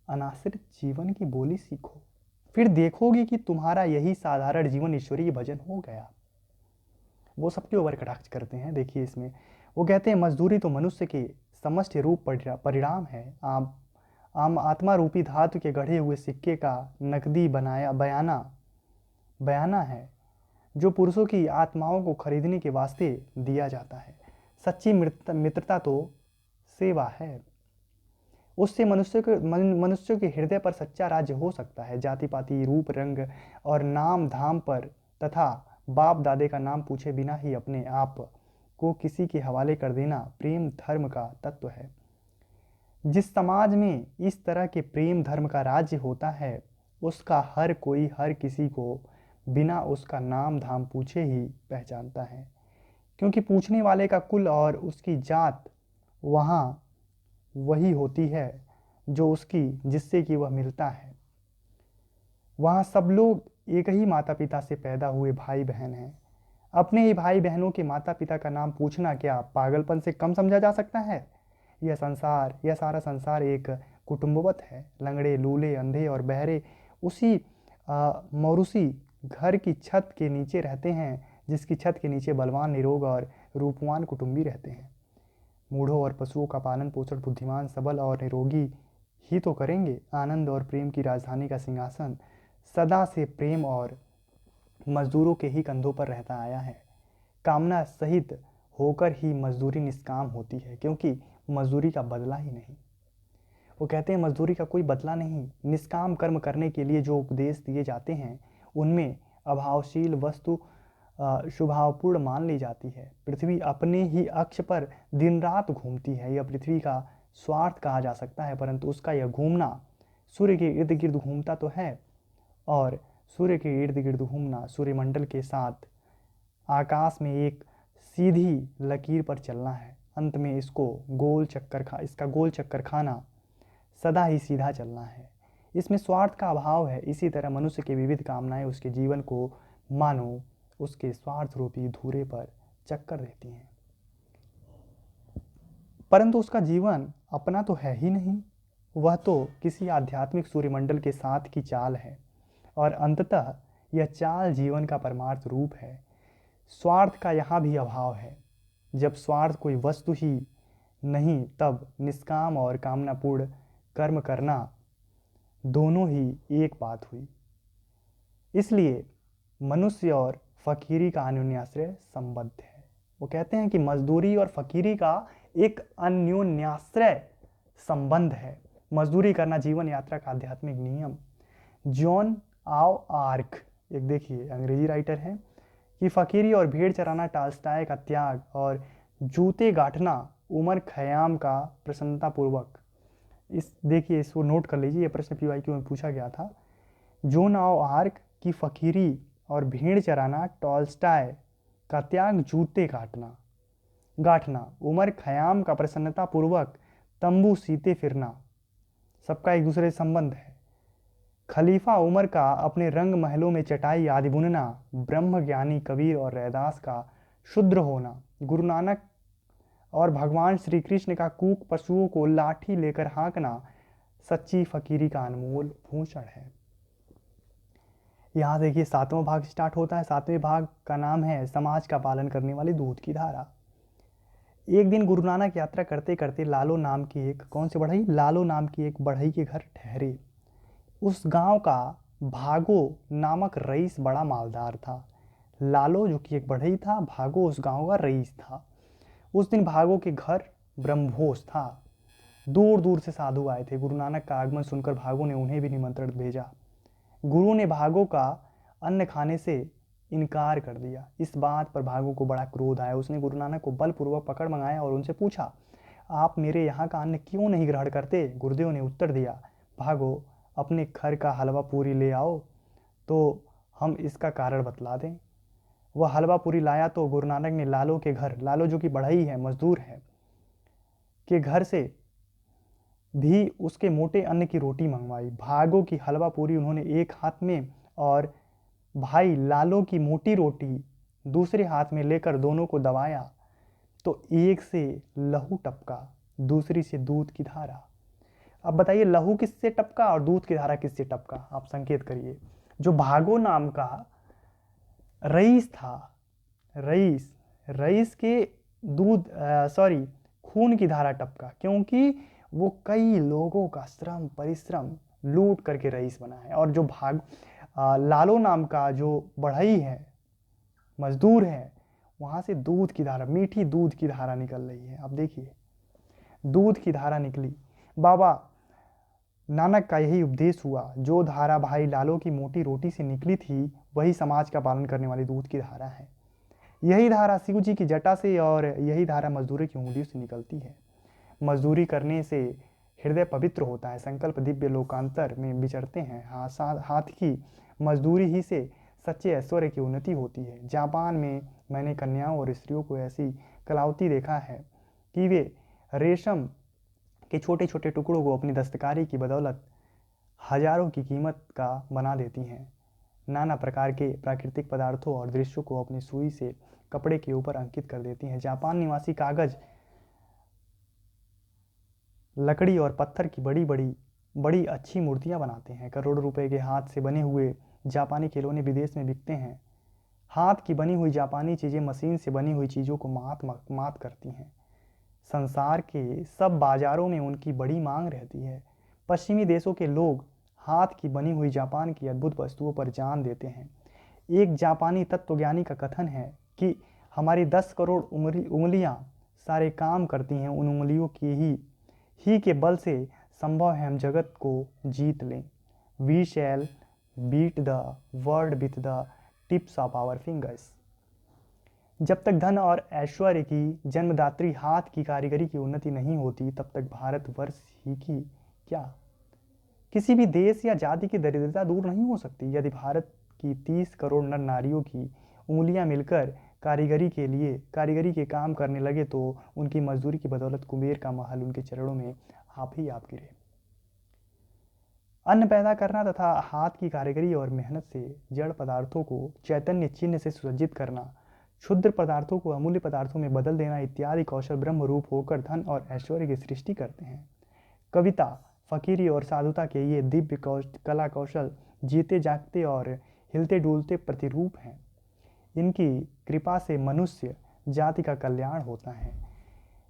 अनाश्रित जीवन की बोली सीखो, फिर देखोगे कि तुम्हारा यही साधारण जीवन ईश्वरीय भजन हो गया। वो सबके ओवर कटाक्ष करते हैं। देखिए इसमें वो कहते हैं मजदूरी तो मनुष्य के समष्टि रूप परिणाम है। आम आत्मा रूपी धातु के गढ़े हुए सिक्के का नकदी बयाना है जो पुरुषों की आत्माओं को खरीदने के वास्ते दिया जाता है। सच्ची मित्रता तो सेवा है। उससे मनुष्य के हृदय पर सच्चा राज्य हो सकता है। जाति पाति, रूप रंग और नाम धाम पर तथा बाप दादे का नाम पूछे बिना ही अपने आप को किसी के हवाले कर देना प्रेम धर्म का तत्व है। जिस समाज में इस तरह के प्रेम धर्म का राज्य होता है, उसका हर कोई हर किसी को बिना उसका नाम धाम पूछे ही पहचानता है, क्योंकि पूछने वाले का कुल और उसकी जात वहाँ वही होती है जो उसकी जिससे कि वह मिलता है। वहाँ सब लोग एक ही माता पिता से पैदा हुए भाई बहन हैं। अपने ही भाई बहनों के माता पिता का नाम पूछना क्या पागलपन से कम समझा जा सकता है? यह सारा संसार एक कुटुंबवत है। लंगड़े, लूले, अंधे और बहरे उसी मौरूसी घर की छत के नीचे रहते हैं, जिसकी छत के नीचे बलवान, निरोग और रूपवान कुटुंबी रहते हैं। मूढ़ों और पशुओं का पालन पोषण बुद्धिमान, सबल और निरोगी ही तो करेंगे। आनंद और प्रेम की राजधानी का सिंहासन सदा से प्रेम और मजदूरों के ही कंधों पर रहता आया है। कामना सहित होकर ही मजदूरी निष्काम होती है, क्योंकि मजदूरी का बदला ही नहीं। वो कहते हैं मजदूरी का कोई बदला नहीं। निष्काम कर्म करने के लिए जो उपदेश दिए जाते हैं, उनमें अभावशील वस्तु शुभावपूर्ण मान ली जाती है। पृथ्वी अपने ही अक्ष पर दिन रात घूमती है। यह पृथ्वी का स्वार्थ कहा जा सकता है, परंतु उसका यह घूमना सूर्य के इर्द गिर्द घूमता तो है, और सूर्य के इर्द गिर्द घूमना सूर्यमंडल के साथ आकाश में एक सीधी लकीर पर चलना है। अंत में इसका गोल चक्कर खाना सदा ही सीधा चलना है। इसमें स्वार्थ का अभाव है। इसी तरह मनुष्य की विविध कामनाएं उसके जीवन को मानो उसके स्वार्थ रूपी धूरे पर चक्कर देती हैं, परंतु उसका जीवन अपना तो है ही नहीं। वह तो किसी आध्यात्मिक सूर्यमंडल के साथ की चाल है, और अंततः यह चाल जीवन का परमार्थ रूप है। स्वार्थ का यहाँ भी अभाव है। जब स्वार्थ कोई वस्तु ही नहीं, तब निष्काम और कामनापूर्ण कर्म करना दोनों ही एक बात हुई। इसलिए मनुष्य और फकीरी का अन्योन्याश्रय संबंध है। वो कहते हैं कि मजदूरी और फकीरी का एक अन्योन्याश्रय संबंध है। मजदूरी करना जीवन यात्रा का आध्यात्मिक नियम। जॉन आव आर्क, एक देखिए अंग्रेजी राइटर है, कि फकीरी और भेड़ चराना टॉल्स्टॉय का त्याग और जूते गांठना उमर खयाम का प्रसन्नतापूर्वक। देखिए इसको नोट कर लीजिए, ये प्रश्न PYQ में पूछा गया था। जॉन आव आर्क की फकीरी और भेड़ चराना टॉल्स्टॉय का त्याग, जूते गांठना उमर खयाम का प्रसन्नतापूर्वक तंबू सीते फिरना, सबका एक दूसरे से संबंध है। खलीफा उमर का अपने रंग महलों में चटाई आदि बुनना, ब्रह्म ज्ञानी कबीर और रैदास का शुद्र होना, गुरु नानक और भगवान श्री कृष्ण का कूक पशुओं को लाठी लेकर हाँकना सच्ची फकीरी का अनमोल भूषण है। यहाँ देखिए 7वां भाग स्टार्ट होता है। 7वें भाग का नाम है समाज का पालन करने वाली दूध की धारा। एक दिन गुरु नानक यात्रा करते करते लालो नाम की एक बढ़ई के घर ठहरे। उस गांव का भागो नामक रईस बड़ा मालदार था। लालो जो कि एक बढ़ई था, भागो उस गांव का रईस था। उस दिन भागो के घर ब्रह्मभोज था। दूर दूर से साधु आए थे। गुरु नानक का आगमन सुनकर भागो ने उन्हें भी निमंत्रण भेजा। गुरु ने भागो का अन्न खाने से इनकार कर दिया। इस बात पर भागो को बड़ा क्रोध आया। उसने गुरु नानक को बलपूर्वक पकड़ मंगाया और उनसे पूछा, आप मेरे यहाँ का अन्न क्यों नहीं ग्रहण करते? गुरुदेव ने उत्तर दिया, भागो अपने घर का हलवा पूरी ले आओ तो हम इसका कारण बतला दें। वह हलवा पूरी लाया तो गुरु नानक ने लालो के घर, लालो जो कि बढ़ई है, मजदूर है, के घर से भी उसके मोटे अन्न की रोटी मंगवाई। भागो की हलवा पूरी उन्होंने एक हाथ में और भाई लालो की मोटी रोटी दूसरे हाथ में लेकर दोनों को दबाया तो एक से लहू टपका, दूसरी से दूध की धारा। अब बताइए लहू किससे टपका और दूध की धारा किससे टपका? आप संकेत करिए। जो भागो नाम का रईस था, रईस के खून की धारा टपका, क्योंकि वो कई लोगों का श्रम परिश्रम लूट करके रईस बना है। और जो लालो नाम का जो बढ़ई है, मजदूर है, वहां से दूध की धारा, मीठी दूध की धारा निकल रही है। अब देखिए दूध की धारा निकली। बाबा नानक का यही उपदेश हुआ। जो धारा भाई लालो की मोटी रोटी से निकली थी, वही समाज का पालन करने वाली दूध की धारा है। यही धारा शिव जी की जटा से और यही धारा मजदूरी की उंगलियों से निकलती है। मजदूरी करने से हृदय पवित्र होता है, संकल्प दिव्य लोकांतर में विचरते हैं। हाथ की मजदूरी ही से सच्चे ऐश्वर्य की उन्नति होती है। जापान में मैंने कन्याओं और स्त्रियों को ऐसी कलावती देखा है कि वे रेशम के छोटे छोटे टुकड़ों को अपनी दस्तकारी की बदौलत हजारों की कीमत का बना देती हैं। नाना प्रकार के प्राकृतिक पदार्थों और दृश्यों को अपनी सुई से कपड़े के ऊपर अंकित कर देती हैं। जापान निवासी कागज, लकड़ी और पत्थर की बड़ी अच्छी मूर्तियां बनाते हैं। करोड़ों रुपए के हाथ से बने हुए जापानी खिलौने विदेश में बिकते हैं। हाथ की बनी हुई जापानी चीज़ें मशीन से बनी हुई चीज़ों को मात करती हैं। संसार के सब बाजारों में उनकी बड़ी मांग रहती है। पश्चिमी देशों के लोग हाथ की बनी हुई जापान की अद्भुत वस्तुओं पर जान देते हैं। एक जापानी तत्वज्ञानी का कथन है कि हमारी 10 करोड़ उंगलियां सारे काम करती हैं। उन उंगलियों की ही के बल से संभव है हम जगत को जीत लें। We shall beat the world with the tips of our fingers. जब तक धन और ऐश्वर्य की जन्मदात्री हाथ की कारीगरी की उन्नति नहीं होती, तब तक भारतवर्ष ही की क्या किसी भी देश या जाति की दरिद्रता दूर नहीं हो सकती। यदि भारत की 30 करोड़ नर नारियों की उंगलियां मिलकर कारीगरी के काम करने लगे तो उनकी मजदूरी की बदौलत कुबेर का महल उनके चरणों में आप गिरे। अन्न पैदा करना तथा हाथ की कारीगरी और मेहनत से जड़ पदार्थों को चैतन्य चिन्ह से सुसज्जित करना, क्षुद्र पदार्थों को अमूल्य पदार्थों में बदल देना इत्यादि कौशल ब्रह्म रूप होकर धन और ऐश्वर्य की सृष्टि करते हैं। कविता, फकीरी और साधुता के ये दिव्य कला कौशल जीते जागते और हिलते डुलते प्रतिरूप हैं। इनकी कृपा से मनुष्य जाति का कल्याण होता है।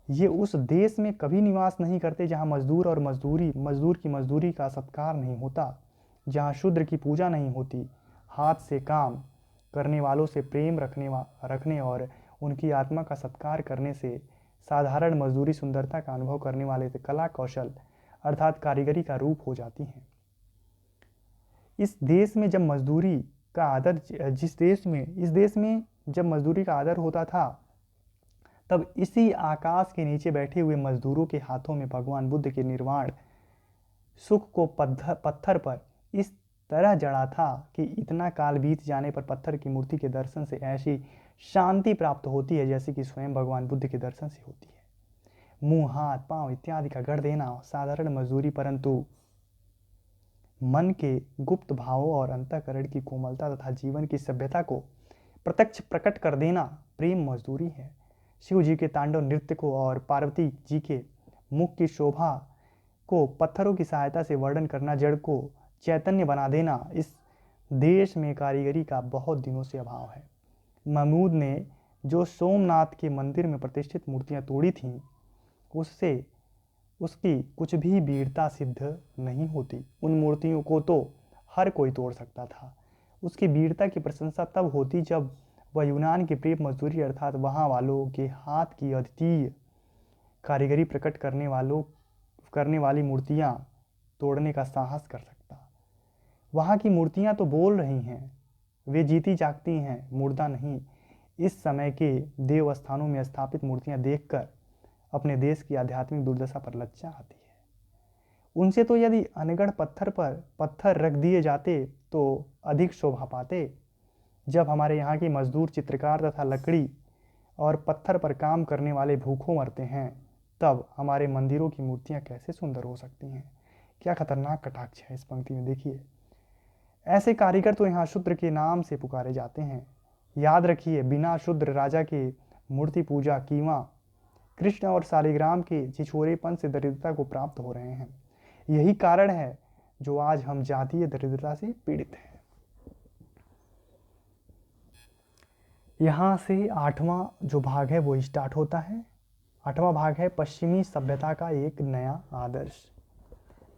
ये उस देश में कभी निवास नहीं करते जहाँ मजदूर की मजदूरी का सत्कार नहीं होता, जहाँ शूद्र की पूजा नहीं होती। हाथ से काम करने वालों से प्रेम रखने और उनकी आत्मा का सत्कार करने से साधारण मजदूरी सुंदरता का अनुभव करने वाले से कला कौशल अर्थात कारीगरी का रूप हो जाती हैं। इस देश में जब मजदूरी का आदर होता था, तब इसी आकाश के नीचे बैठे हुए मजदूरों के हाथों में भगवान बुद्ध के निर्वाण सुख को पत्थर पर इस तरह जड़ा था कि इतना काल बीत जाने पर पत्थर की मूर्ति के दर्शन से ऐसी शांति प्राप्त होती है जैसे कि स्वयं भगवान बुद्ध के दर्शन से होती है। मुंह, हाथ, पांव इत्यादि का गढ़ देना साधारण मजदूरी, परंतु मन के गुप्त भावों और अंतःकरण की कोमलता तथा जीवन की सभ्यता को प्रत्यक्ष प्रकट कर देना प्रेम मजदूरी है। शिव जी के तांडव नृत्य को और पार्वती जी के मुख की शोभा को पत्थरों की सहायता से वर्णन करना, जड़ को चैतन्य बना देना, इस देश में कारीगरी का बहुत दिनों से अभाव है। महमूद ने जो सोमनाथ के मंदिर में प्रतिष्ठित मूर्तियां तोड़ी थीं, उसकी कुछ भी वीरता सिद्ध नहीं होती। उन मूर्तियों को तो हर कोई तोड़ सकता था। उसकी वीरता की प्रशंसा तब होती जब वह यूनान की प्रेम मजदूरी अर्थात वहाँ वालों के हाथ की अद्वितीय कारीगरी प्रकट करने वाली मूर्तियाँ तोड़ने का साहस कर सकता। वहाँ की मूर्तियाँ तो बोल रही हैं, वे जीती जागती हैं, मुर्दा नहीं। इस समय के देव स्थानों में स्थापित मूर्तियाँ देखकर अपने देश की आध्यात्मिक दुर्दशा पर लज्जा आती है। उनसे तो यदि अनगढ़ पत्थर पर पत्थर रख दिए जाते तो अधिक शोभा पाते। जब हमारे यहाँ के मजदूर चित्रकार तथा लकड़ी और पत्थर पर काम करने वाले भूखों मरते हैं, तब हमारे मंदिरों की मूर्तियाँ कैसे सुंदर हो सकती हैं। क्या खतरनाक कटाक्ष है इस पंक्ति में, देखिए। ऐसे कारीगर तो यहाँ शूद्र के नाम से पुकारे जाते हैं। याद रखिए, बिना शूद्र राजा के मूर्ति पूजा कीवा कृष्ण और शालिग्राम के छिछोरेपन से दरिद्रता को प्राप्त हो रहे हैं। यही कारण है जो आज हम जातीय दरिद्रता से पीड़ित हैं। यहाँ से 8वां जो भाग है वो स्टार्ट होता है। 8वां भाग है पश्चिमी सभ्यता का एक नया आदर्श।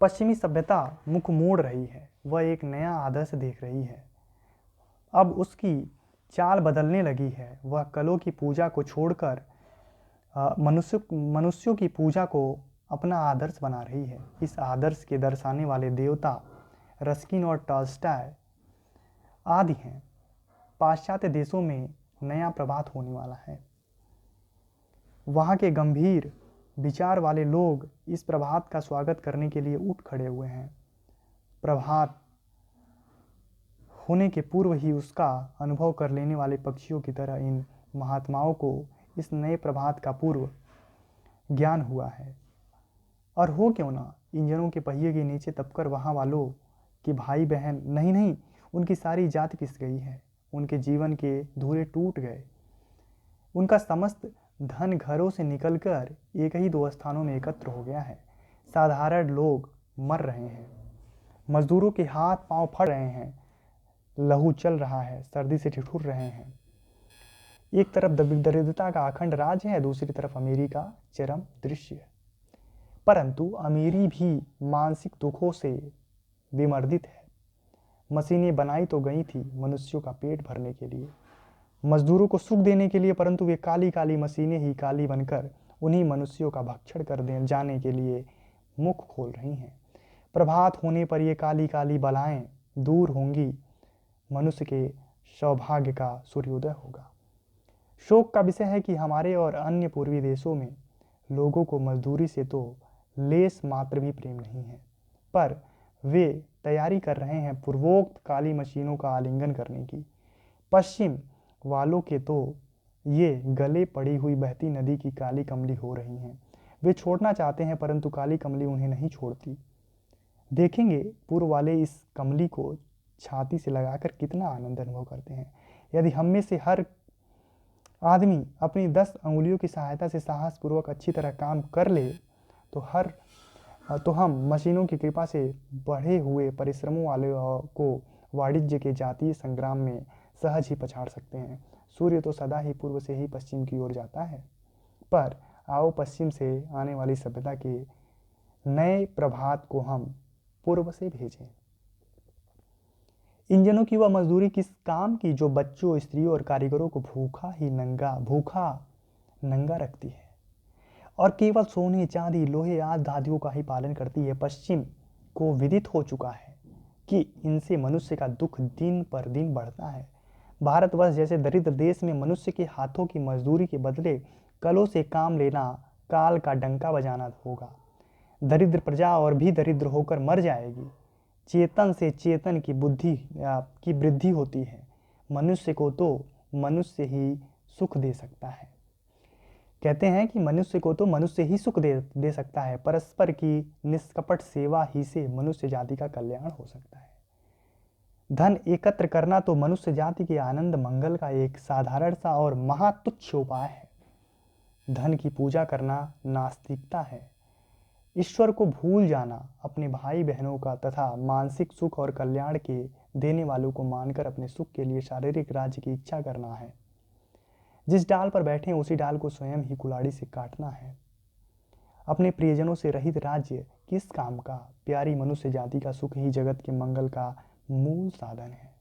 पश्चिमी सभ्यता मुख मोड़ रही है, वह एक नया आदर्श देख रही है। अब उसकी चाल बदलने लगी है। वह कलों की पूजा को छोड़कर मनुष्यों की पूजा को अपना आदर्श बना रही है। इस आदर्श के दर्शाने वाले देवता रस्किन और टॉल्स्टॉय आदि हैं। पाश्चात्य देशों में नया प्रभात होने वाला है। वहाँ के गंभीर विचार वाले लोग इस प्रभात का स्वागत करने के लिए उठ खड़े हुए हैं। प्रभात होने के पूर्व ही उसका अनुभव कर लेने वाले पक्षियों की तरह इन महात्माओं को इस नए प्रभात का पूर्व ज्ञान हुआ है। और हो क्यों ना, इंजनों के पहिए के नीचे दबकर वहाँ वालों कि भाई बहन नहीं, उनकी सारी जाति पिस गई है। उनके जीवन के धुरे टूट गए। उनका समस्त धन घरों से निकलकर एक ही दो स्थानों में एकत्र हो गया है। साधारण लोग मर रहे हैं, मजदूरों के हाथ पांव फट रहे हैं, लहू चल रहा है, सर्दी से ठिठुर रहे हैं। एक तरफ दरिद्रता का अखंड राज है, दूसरी तरफ अमीरी का चरम दृश्य है। परंतु अमीरी भी मानसिक दुखों से विमर्दित है। मशीनें बनाई तो गई थी मनुष्यों का पेट भरने के लिए, मजदूरों को सुख देने के लिए, परंतु वे काली काली मशीनें ही काली बनकर उन्हीं मनुष्यों का भक्षण कर दे जाने के लिए मुख खोल रही हैं। प्रभात होने पर ये काली काली बलाएं दूर होंगी, मनुष्य के सौभाग्य का सूर्योदय होगा। शोक का विषय है कि हमारे और अन्य पूर्वी देशों में लोगों को मजदूरी से तो लेस मात्र भी प्रेम नहीं है, पर वे तैयारी कर रहे हैं पूर्वोक्त काली मशीनों का आलिंगन करने की। पश्चिम वालों के तो ये गले पड़ी हुई बहती नदी की काली कमली हो रही हैं। वे छोड़ना चाहते हैं, परंतु काली कमली उन्हें नहीं छोड़ती। देखेंगे पूर्व वाले इस कमली को छाती से लगाकर कितना आनंद अनुभव करते हैं। यदि हम में से हर आदमी अपनी 10 अंगुलियों की सहायता से साहसपूर्वक अच्छी तरह काम कर ले तो हम मशीनों की कृपा से बढ़े हुए परिश्रमों वाले को वाणिज्य के जातीय संग्राम में सहज ही पछाड़ सकते हैं। सूर्य तो सदा ही पूर्व से ही पश्चिम की ओर जाता है, पर आओ पश्चिम से आने वाली सभ्यता के नए प्रभात को हम पूर्व से भेजें। इंजनों की वह मजदूरी किस काम की जो बच्चों, स्त्रियों और कारीगरों को भूखा नंगा रखती है और केवल सोने, चांदी, लोहे आदि धातुओं का ही पालन करती है। पश्चिम को विदित हो चुका है कि इनसे मनुष्य का दुख दिन पर दिन बढ़ता है। भारतवर्ष जैसे दरिद्र देश में मनुष्य के हाथों की मजदूरी के बदले कलों से काम लेना काल का डंका बजाना होगा। दरिद्र प्रजा और भी दरिद्र होकर मर जाएगी। चेतन से चेतन की बुद्धि की वृद्धि होती है। मनुष्य को तो मनुष्य ही सुख दे सकता है। कहते हैं कि मनुष्य को तो मनुष्य ही सुख दे सकता है। परस्पर की निष्कपट सेवा ही से मनुष्य जाति का कल्याण हो सकता है। धन एकत्र करना तो मनुष्य जाति के आनंद मंगल का एक साधारण सा और महातुच्छ उपाय है। धन की पूजा करना नास्तिकता है। ईश्वर को भूल जाना, अपने भाई बहनों का तथा मानसिक सुख और कल्याण के देने वालों को मानकर अपने सुख के लिए शारीरिक राज्य की इच्छा करना है। जिस डाल पर बैठे उसी डाल को स्वयं ही कुल्हाड़ी से काटना है। अपने प्रियजनों से रहित राज्य किस काम का? प्यारी मनुष्य जाति का सुख ही जगत के मंगल का मूल साधन है।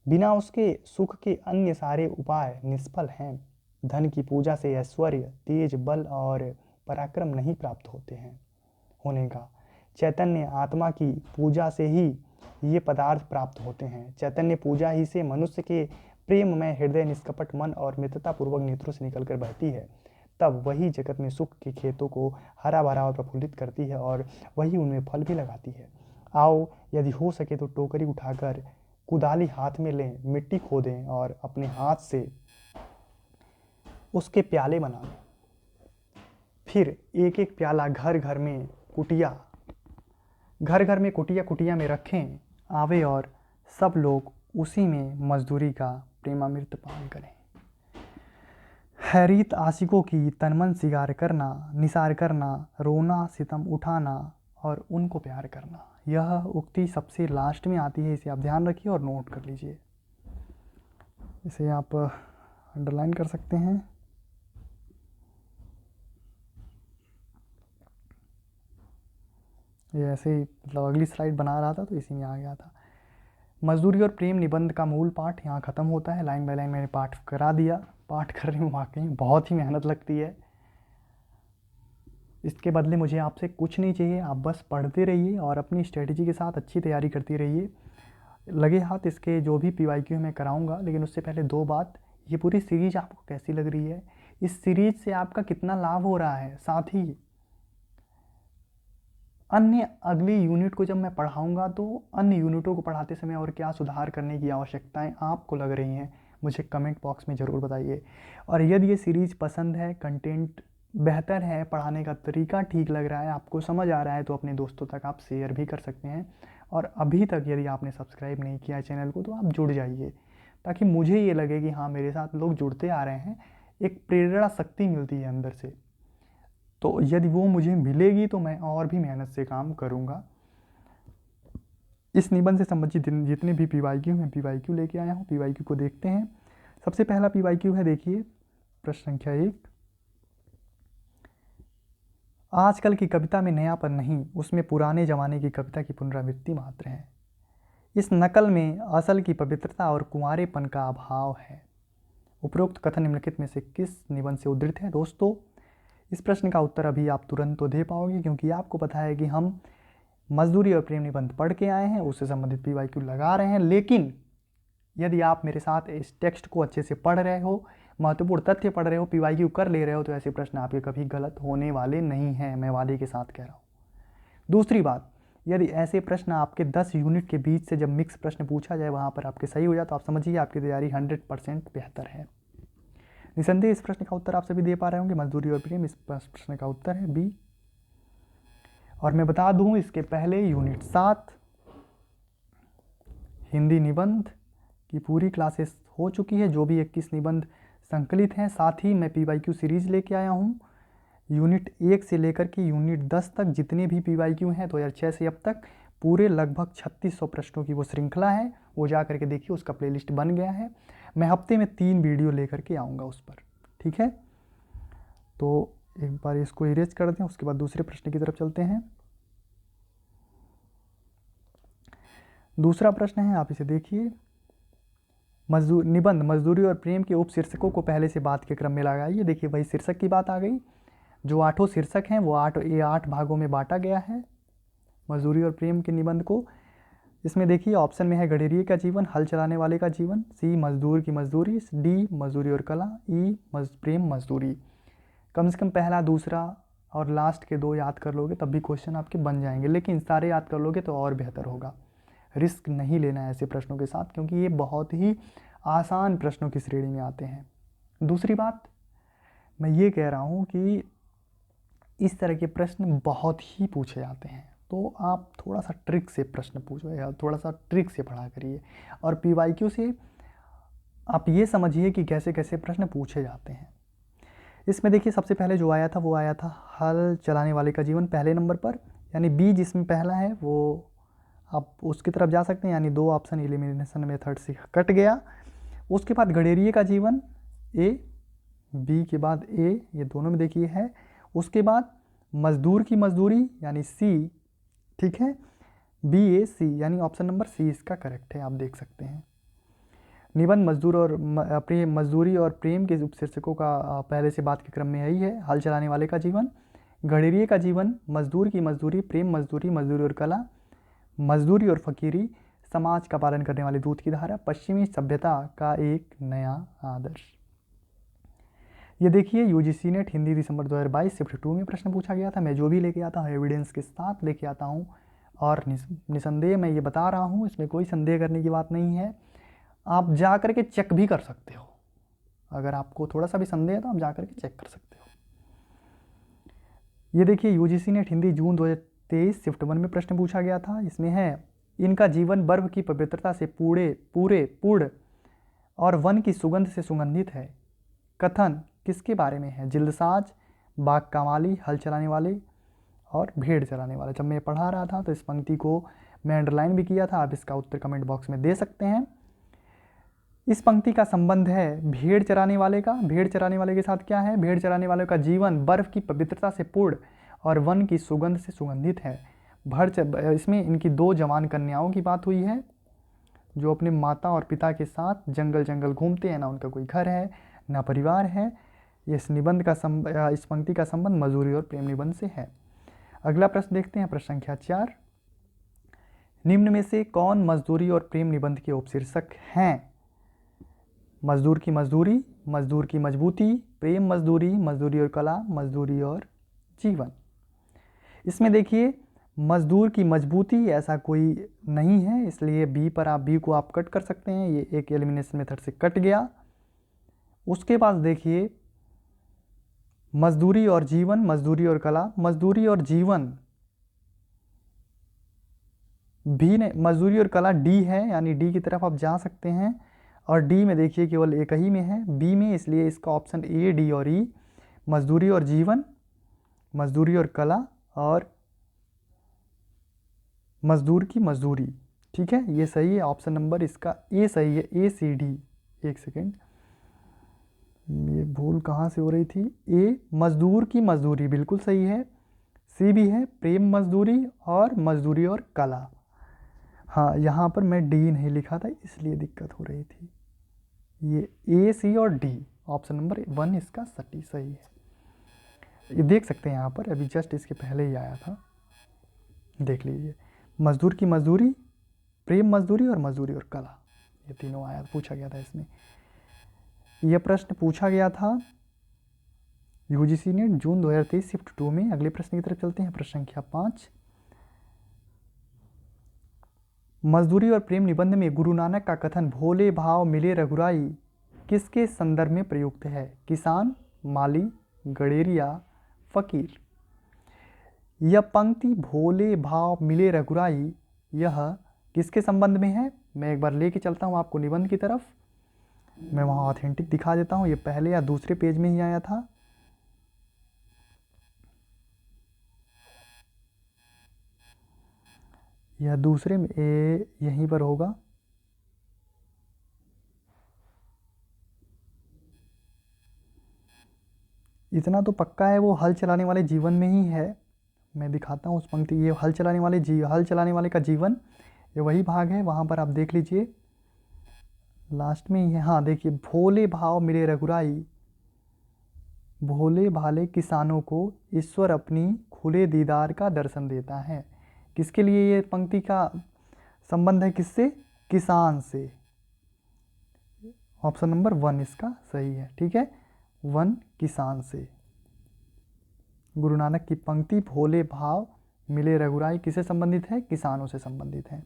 बिना उसके सुख के अन्य सारे उपाय निष्फल हैं। धन की पूजा से ऐश्वर्य, तेज, बल और पराक्रम नहीं प्राप्त होने का। चैतन्य आत्मा की पूजा से ही ये पदार्थ प्राप्त होते हैं। चैतन्य पूजा ही से मनुष्य के प्रेम में हृदय निष्कपट मन और मित्रता पूर्वक नेत्रों से निकलकर बहती है। तब वही जगत में सुख के खेतों को हरा भरा और प्रफुल्लित करती है और वही उनमें फल भी लगाती है। आओ, यदि हो सके तो टोकरी उठाकर कुदाली हाथ में लें, मिट्टी खोदें और अपने हाथ से उसके प्याले बना लें। फिर एक एक प्याला घर घर में कुटिया में रखें आवे और सब लोग उसी में मजदूरी का प्रेमामृत पान करें। हैरीत आशिकों की तनमन निसार करना, रोना, सितम उठाना और उनको प्यार करना। यह उक्ति सबसे लास्ट में आती है, इसे आप ध्यान रखिए और नोट कर लीजिए। इसे आप अंडरलाइन कर सकते हैं। ये ऐसे ही मतलब अगली स्लाइड बना रहा था तो इसी में आ गया था। मजदूरी और प्रेम निबंध का मूल पाठ यहाँ ख़त्म होता है। लाइन बाय लाइन मैंने पाठ करा दिया। पाठ करने में वाकई बहुत ही मेहनत लगती है। इसके बदले मुझे आपसे कुछ नहीं चाहिए, आप बस पढ़ते रहिए और अपनी स्ट्रेटजी के साथ अच्छी तैयारी करती रहिए। लगे हाथ इसके जो भी PYQ मैं कराऊंगा, लेकिन उससे पहले 2 बात ये पूरी सीरीज आपको कैसी लग रही है, इस सीरीज से आपका कितना लाभ हो रहा है, साथ ही अन्य अगली यूनिट को जब मैं पढ़ाऊंगा तो अन्य यूनिटों को पढ़ाते समय और क्या सुधार करने की आवश्यकताएं आपको लग रही हैं, मुझे कमेंट बॉक्स में ज़रूर बताइए। और यदि ये सीरीज़ पसंद है, कंटेंट बेहतर है, पढ़ाने का तरीका ठीक लग रहा है, आपको समझ आ रहा है, तो अपने दोस्तों तक आप शेयर भी कर सकते हैं। और अभी तक यदि आपने सब्सक्राइब नहीं किया है चैनल को तो आप जुड़ जाइए, ताकि मुझे ये लगे कि हाँ मेरे साथ लोग जुड़ते आ रहे हैं, एक प्रेरणा शक्ति मिलती है अंदर से। तो यदि वो मुझे मिलेगी तो मैं और भी मेहनत से काम करूँगा। इस निबंध से संबंधित जितने भी पीवाईक्यू हैं, पीवाईक्यू लेके आया हूँ, पीवाईक्यू को देखते हैं। सबसे पहला पीवाईक्यू है, देखिए प्रश्न संख्या 1, आजकल की कविता में नयापन नहीं, उसमें पुराने जमाने की कविता की पुनरावृत्ति मात्र है। इस नकल में असल की पवित्रता और कुंवारेपन का अभाव है। उपरोक्त कथन निम्नलिखित में से किस निबंध से उद्धृत है? दोस्तों, इस प्रश्न का उत्तर अभी आप तुरंत तो दे पाओगे, क्योंकि आपको पता है कि हम मजदूरी और प्रेम निबंध पढ़ के आए हैं, उससे संबंधित पीवाईक्यू लगा रहे हैं। लेकिन यदि आप मेरे साथ इस टेक्स्ट को अच्छे से पढ़ रहे हो, महत्वपूर्ण तथ्य पढ़ रहे हो, पीवाईक्यू कर ले रहे हो, तो ऐसे प्रश्न आपके कभी गलत होने वाले नहीं हैं, मैं वादे के साथ कह रहा हूँ। दूसरी बात, यदि ऐसे प्रश्न आपके 10 यूनिट के बीच से जब मिक्स प्रश्न पूछा जाए वहाँ पर आपके सही हो जाए, तो आप समझिए आपकी तैयारी 100% बेहतर है। निसंदेह इस प्रश्न का उत्तर आप सभी दे पा रहे होंगे, मजदूरी और प्रेम, इस प्रश्न का उत्तर है बी। और मैं बता दूं, इसके पहले यूनिट 7 हिंदी निबंध की पूरी क्लासेस हो चुकी है, जो भी 21 निबंध संकलित हैं। साथ ही मैं पीवाईक्यू सीरीज लेके आया हूँ, यूनिट 1 से लेकर के यूनिट 10 तक जितने भी पीवाईक्यू हैं 2006 से अब तक, पूरे लगभग 3600 प्रश्नों की वो श्रृंखला है, वो जा करके देखिए, उसका प्लेलिस्ट बन गया है। मैं हफ्ते में 3 वीडियो लेकर के आऊँगा उस पर, ठीक है। तो एक बार इसको इरेज कर दें, उसके बाद दूसरे प्रश्न की तरफ चलते हैं। दूसरा प्रश्न है, आप इसे देखिए, निबंध मजदूरी और प्रेम के उपशीर्षकों को पहले से बात के क्रम में लगाइए। देखिए वही शीर्षक की बात आ गई, जो 8 शीर्षक हैं वो 8 भागों में बांटा गया है मजदूरी और प्रेम के निबंध को। इसमें देखिए ऑप्शन में है गडेरिये का जीवन, हल चलाने वाले का जीवन, सी मजदूर की मजदूरी, डी मजदूरी और कला, ई प्रेम मजदूरी। कम से कम पहला, दूसरा और लास्ट के 2 याद कर लोगे तब भी क्वेश्चन आपके बन जाएंगे, लेकिन सारे याद कर लोगे तो और बेहतर होगा। रिस्क नहीं लेना है ऐसे प्रश्नों के साथ, क्योंकि ये बहुत ही आसान प्रश्नों की श्रेणी में आते हैं। दूसरी बात, मैं ये कह रहा हूँ कि इस तरह के प्रश्न बहुत ही पूछे जाते हैं, तो आप थोड़ा सा ट्रिक से प्रश्न पूछो या थोड़ा सा ट्रिक से पढ़ा करिए। और पीवाईक्यू से आप ये समझिए कि कैसे कैसे प्रश्न पूछे जाते हैं। इसमें देखिए सबसे पहले जो आया था वो आया था हल चलाने वाले का जीवन पहले नंबर पर, यानी बी जिसमें पहला है वो आप उसकी तरफ जा सकते हैं, यानी 2 ऑप्शन एलिमिनेशन मेथड से कट गया। उसके बाद गडेरिये का जीवन ए, बी के बाद ए, ये दोनों में देखिए है। उसके बाद मजदूर की मजदूरी यानी सी, ठीक है, बी ए सी, यानी ऑप्शन नंबर सी इसका करेक्ट है, आप देख सकते हैं। निबंध मजदूरी और प्रेम के उपशीर्षकों का पहले से बात के क्रम में यही है, हल चलाने वाले का जीवन, गडेरिये का जीवन, मजदूर की मजदूरी, प्रेम मजदूरी, मजदूरी और कला, मजदूरी और फकीरी, समाज का पालन करने वाली दूध की धारा, पश्चिमी सभ्यता का एक नया आदर्श। ये देखिए यूजीसी नेट हिंदी दिसंबर 2022 शिफ्ट 2 में प्रश्न पूछा गया था। मैं जो भी लेके आता हूँ एविडेंस के साथ लेके आता हूँ, और निसंदेह मैं ये बता रहा हूँ, इसमें कोई संदेह करने की बात नहीं है। आप जा कर के चेक भी कर सकते हो, अगर आपको थोड़ा सा भी संदेह है तो आप जा कर के चेक कर सकते हो। ये देखिए यूजीसी नेट हिंदी जून 2023 शिफ्ट 1 में प्रश्न पूछा गया था। इसमें है, इनका जीवन बर्फ की पवित्रता से पूर्ण और वन की सुगंध से सुगंधित है। कथन किसके बारे में है? जिल्दसाज, बाग कामाली, हल चलाने वाले और भेड़ चराने वाले। जब मैं पढ़ा रहा था तो इस पंक्ति को मैं अंडरलाइन भी किया था, आप इसका उत्तर कमेंट बॉक्स में दे सकते हैं। इस पंक्ति का संबंध है भेड़ चराने वाले का। भेड़ चराने वाले के साथ क्या है? भेड़ चराने वाले का जीवन बर्फ की पवित्रता से पूर्ण और वन की सुगंध से सुगंधित है। इसमें इनकी 2 जवान कन्याओं की बात हुई है, जो अपने माता और पिता के साथ जंगल जंगल घूमते हैं, ना उनका कोई घर है ना परिवार है। इस पंक्ति का संबंध मजदूरी और प्रेम निबंध से है। अगला प्रश्न देखते हैं, प्रश्न संख्या 4, निम्न में से कौन मजदूरी और प्रेम निबंध के उपशीर्षक हैं? मजदूर की मजदूरी, मजदूर की मजबूती, प्रेम मजदूरी, मजदूरी और कला, मजदूरी और जीवन। इसमें देखिए मजदूर की मजबूती ऐसा कोई नहीं है, इसलिए बी पर आप बी को आप कट कर सकते हैं, ये एक एलिमिनेशन मेथड से कट गया। उसके बाद देखिए मजदूरी और जीवन, मजदूरी और कला, मजदूरी और जीवन भी ने, मजदूरी और कला डी है, यानी डी की तरफ आप जा सकते हैं। और डी में देखिए केवल एक ही में है, बी में, इसलिए इसका ऑप्शन ए, डी और ई, मजदूरी और जीवन, मजदूरी और कला और मजदूर की मजदूरी। ठीक है, ये सही है, ऑप्शन नंबर इसका ए सही है, ए सी डी। एक सेकेंड, ये भूल कहाँ से हो रही थी। ए मजदूर की मजदूरी बिल्कुल सही है, सी भी है प्रेम मजदूरी और मजदूरी और कला। हाँ, यहाँ पर मैं डी नहीं लिखा था इसलिए दिक्कत हो रही थी। ये ए, सी और डी, ऑप्शन नंबर 1 इसका सही है। ये देख सकते हैं यहाँ पर, अभी जस्ट इसके पहले ही आया था, देख लीजिए। मजदूर की मजदूरी, प्रेम मजदूरी और मजदूरी और कला, ये तीनों आया पूछा गया था इसमें। यह प्रश्न पूछा गया था यूजीसी ने जून 2023 शिफ्ट 2 में। अगले प्रश्न की तरफ चलते हैं, प्रश्न संख्या 5। मजदूरी और प्रेम निबंध में गुरु नानक का कथन भोले भाव मिले रघुराई किसके संदर्भ में प्रयुक्त है? किसान, माली, गडेरिया, फकीर। यह पंक्ति भोले भाव मिले रघुराई, यह किसके संबंध में है? मैं एक बार लेके चलता हूँ आपको निबंध की तरफ, मैं वहाँ ऑथेंटिक दिखा देता हूँ। ये पहले या दूसरे पेज में ही आया था। यह दूसरे में यहीं पर होगा। इतना तो पक्का है, वो हल चलाने वाले जीवन में ही है। मैं दिखाता हूँ उस पंक्ति, ये हल चलाने वाले का जीवन, ये वही भाग है, वहाँ पर आप देख लीजिए लास्ट में ही है। हाँ देखिए, भोले भाव मिले रघुराई, भोले भाले किसानों को ईश्वर अपनी खुले दीदार का दर्शन देता है। किसके लिए ये पंक्ति का संबंध है? किससे? किसान से। ऑप्शन नंबर 1 इसका सही है। ठीक है, 1 किसान से। गुरु नानक की पंक्ति भोले भाव मिले रघुराई किससे संबंधित है? किसानों से संबंधित है।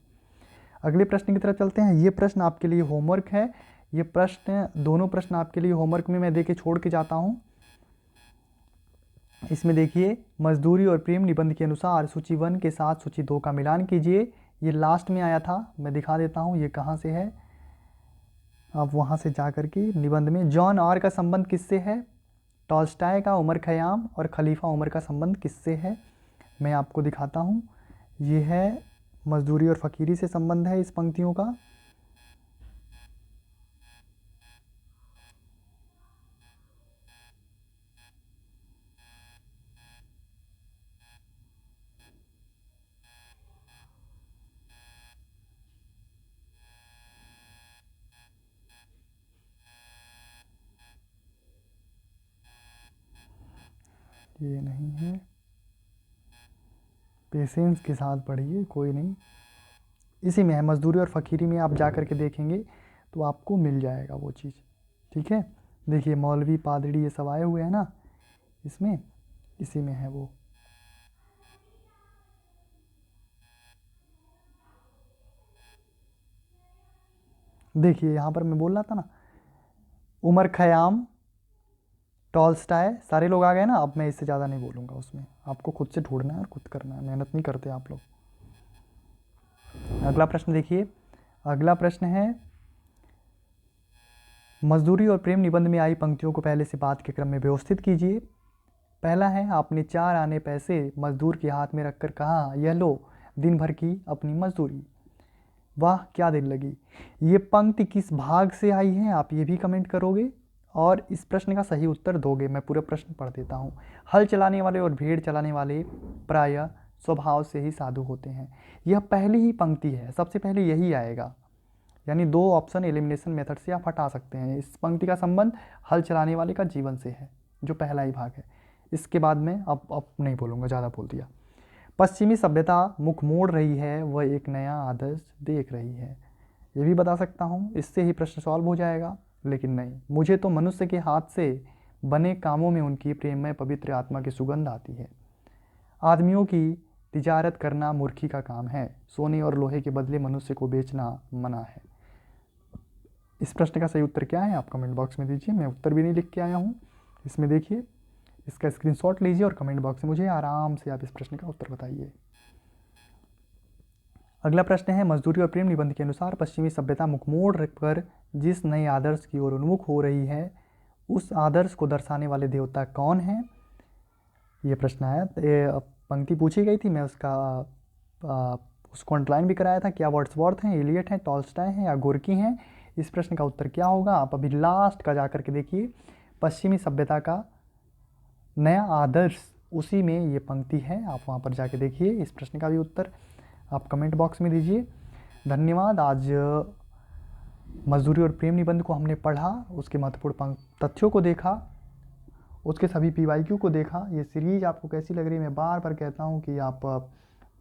अगले प्रश्न की तरफ चलते हैं। ये प्रश्न आपके लिए होमवर्क है। ये प्रश्न, दोनों प्रश्न आपके लिए होमवर्क में मैं देके छोड़ के जाता हूँ। इसमें देखिए, मजदूरी और प्रेम निबंध के अनुसार सूची 1 के साथ सूची 2 का मिलान कीजिए। ये लास्ट में आया था, मैं दिखा देता हूँ ये कहाँ से है। आप वहाँ से जा कर के निबंध में जॉन आर का संबंध किससे है? टॉल्स्टाय का उमर खयाम और खलीफा उमर का संबंध किससे है? मैं आपको दिखाता हूँ। ये है मजदूरी और फ़कीरी से संबंध है इस पंक्तियों का। ये नहीं है, पेशेंस के साथ पढ़िए, कोई नहीं, इसी में है। मजदूरी और फ़कीरी में आप जा कर के देखेंगे तो आपको मिल जाएगा वो चीज़। ठीक है, देखिए मौलवी पादरी ये सब आए हुए हैं ना इसमें, इसी में है वो। देखिए यहाँ पर मैं बोल रहा था ना, उमर खयाम, टॉल्स्टाय, सारे लोग आ गए ना। अब मैं इससे ज़्यादा नहीं बोलूँगा, उसमें आपको खुद से ढूंढना है और खुद करना है, मेहनत नहीं करते आप लोग। अगला प्रश्न देखिए, अगला प्रश्न है मजदूरी और प्रेम निबंध में आई पंक्तियों को पहले से बात के क्रम में व्यवस्थित कीजिए। पहला है, आपने 4 आने पैसे मजदूर के हाथ में रखकर कहा, यह लो दिन भर की अपनी मजदूरी। वाह क्या दिल लगी। ये पंक्ति किस भाग से आई है आप ये भी कमेंट करोगे और इस प्रश्न का सही उत्तर दोगे। मैं पूरा प्रश्न पढ़ देता हूँ। हल चलाने वाले और भेड़ चलाने वाले प्रायः स्वभाव से ही साधु होते हैं। यह पहली ही पंक्ति है, सबसे पहले यही आएगा, यानी 2 ऑप्शन एलिमिनेशन मेथड से आप हटा सकते हैं। इस पंक्ति का संबंध हल चलाने वाले का जीवन से है, जो पहला ही भाग है। इसके बाद में अब नहीं बोलूँगा, ज़्यादा बोल दिया। पश्चिमी सभ्यता मुख मोड़ रही है, वह एक नया आदर्श देख रही है। ये भी बता सकता हूँ, इससे ही प्रश्न सॉल्व हो जाएगा। लेकिन नहीं, मुझे तो मनुष्य के हाथ से बने कामों में उनकी प्रेममय पवित्र आत्मा की सुगंध आती है। आदमियों की तिजारत करना मूर्खी का काम है, सोने और लोहे के बदले मनुष्य को बेचना मना है। इस प्रश्न का सही उत्तर क्या है आप कमेंट बॉक्स में दीजिए। मैं उत्तर भी नहीं लिख के आया हूँ, इसमें देखिए, इसका स्क्रीनशॉट लीजिए और कमेंट बॉक्स में मुझे आराम से आप इस प्रश्न का उत्तर बताइए। अगला प्रश्न है, मजदूरी और प्रेम निबंध के अनुसार पश्चिमी सभ्यता मुखमोड़ रखकर जिस नए आदर्श की ओर उन्मुख हो रही है, उस आदर्श को दर्शाने वाले देवता कौन हैं? ये प्रश्न है, ये पंक्ति पूछी गई थी, मैं उसको अंडरलाइन भी कराया था। क्या वर्ड्सवर्थ हैं, एलियट हैं, टॉल्स्टॉय हैं या गोर्की हैं? इस प्रश्न का उत्तर क्या होगा? आप अभी लास्ट का जा करके देखिए, पश्चिमी सभ्यता का नया आदर्श, उसी में ये पंक्ति है, आप वहाँ पर जाके देखिए। इस प्रश्न का भी उत्तर आप कमेंट बॉक्स में दीजिए। धन्यवाद। आज मजदूरी और प्रेम निबंध को हमने पढ़ा, उसके महत्वपूर्ण तथ्यों को देखा, उसके सभी PYQ को देखा। ये सीरीज़ आपको कैसी लग रही है? मैं बार बार कहता हूँ कि आप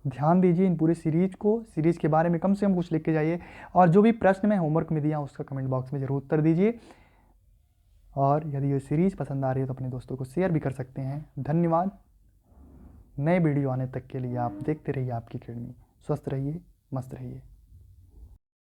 ध्यान दीजिए इन पूरी सीरीज़ को, सीरीज़ के बारे में कम से कम कुछ लिख के जाइए, और जो भी प्रश्न मैं होमवर्क में दिया उसका कमेंट बॉक्स में ज़रूर उत्तर दीजिए। और यदि ये सीरीज़ पसंद आ रही है तो अपने दोस्तों को शेयर भी कर सकते हैं। धन्यवाद। नए वीडियो आने तक के लिए आप देखते रहिए आपकी अकेडमी। स्वस्थ रहिए, मस्त रहिए।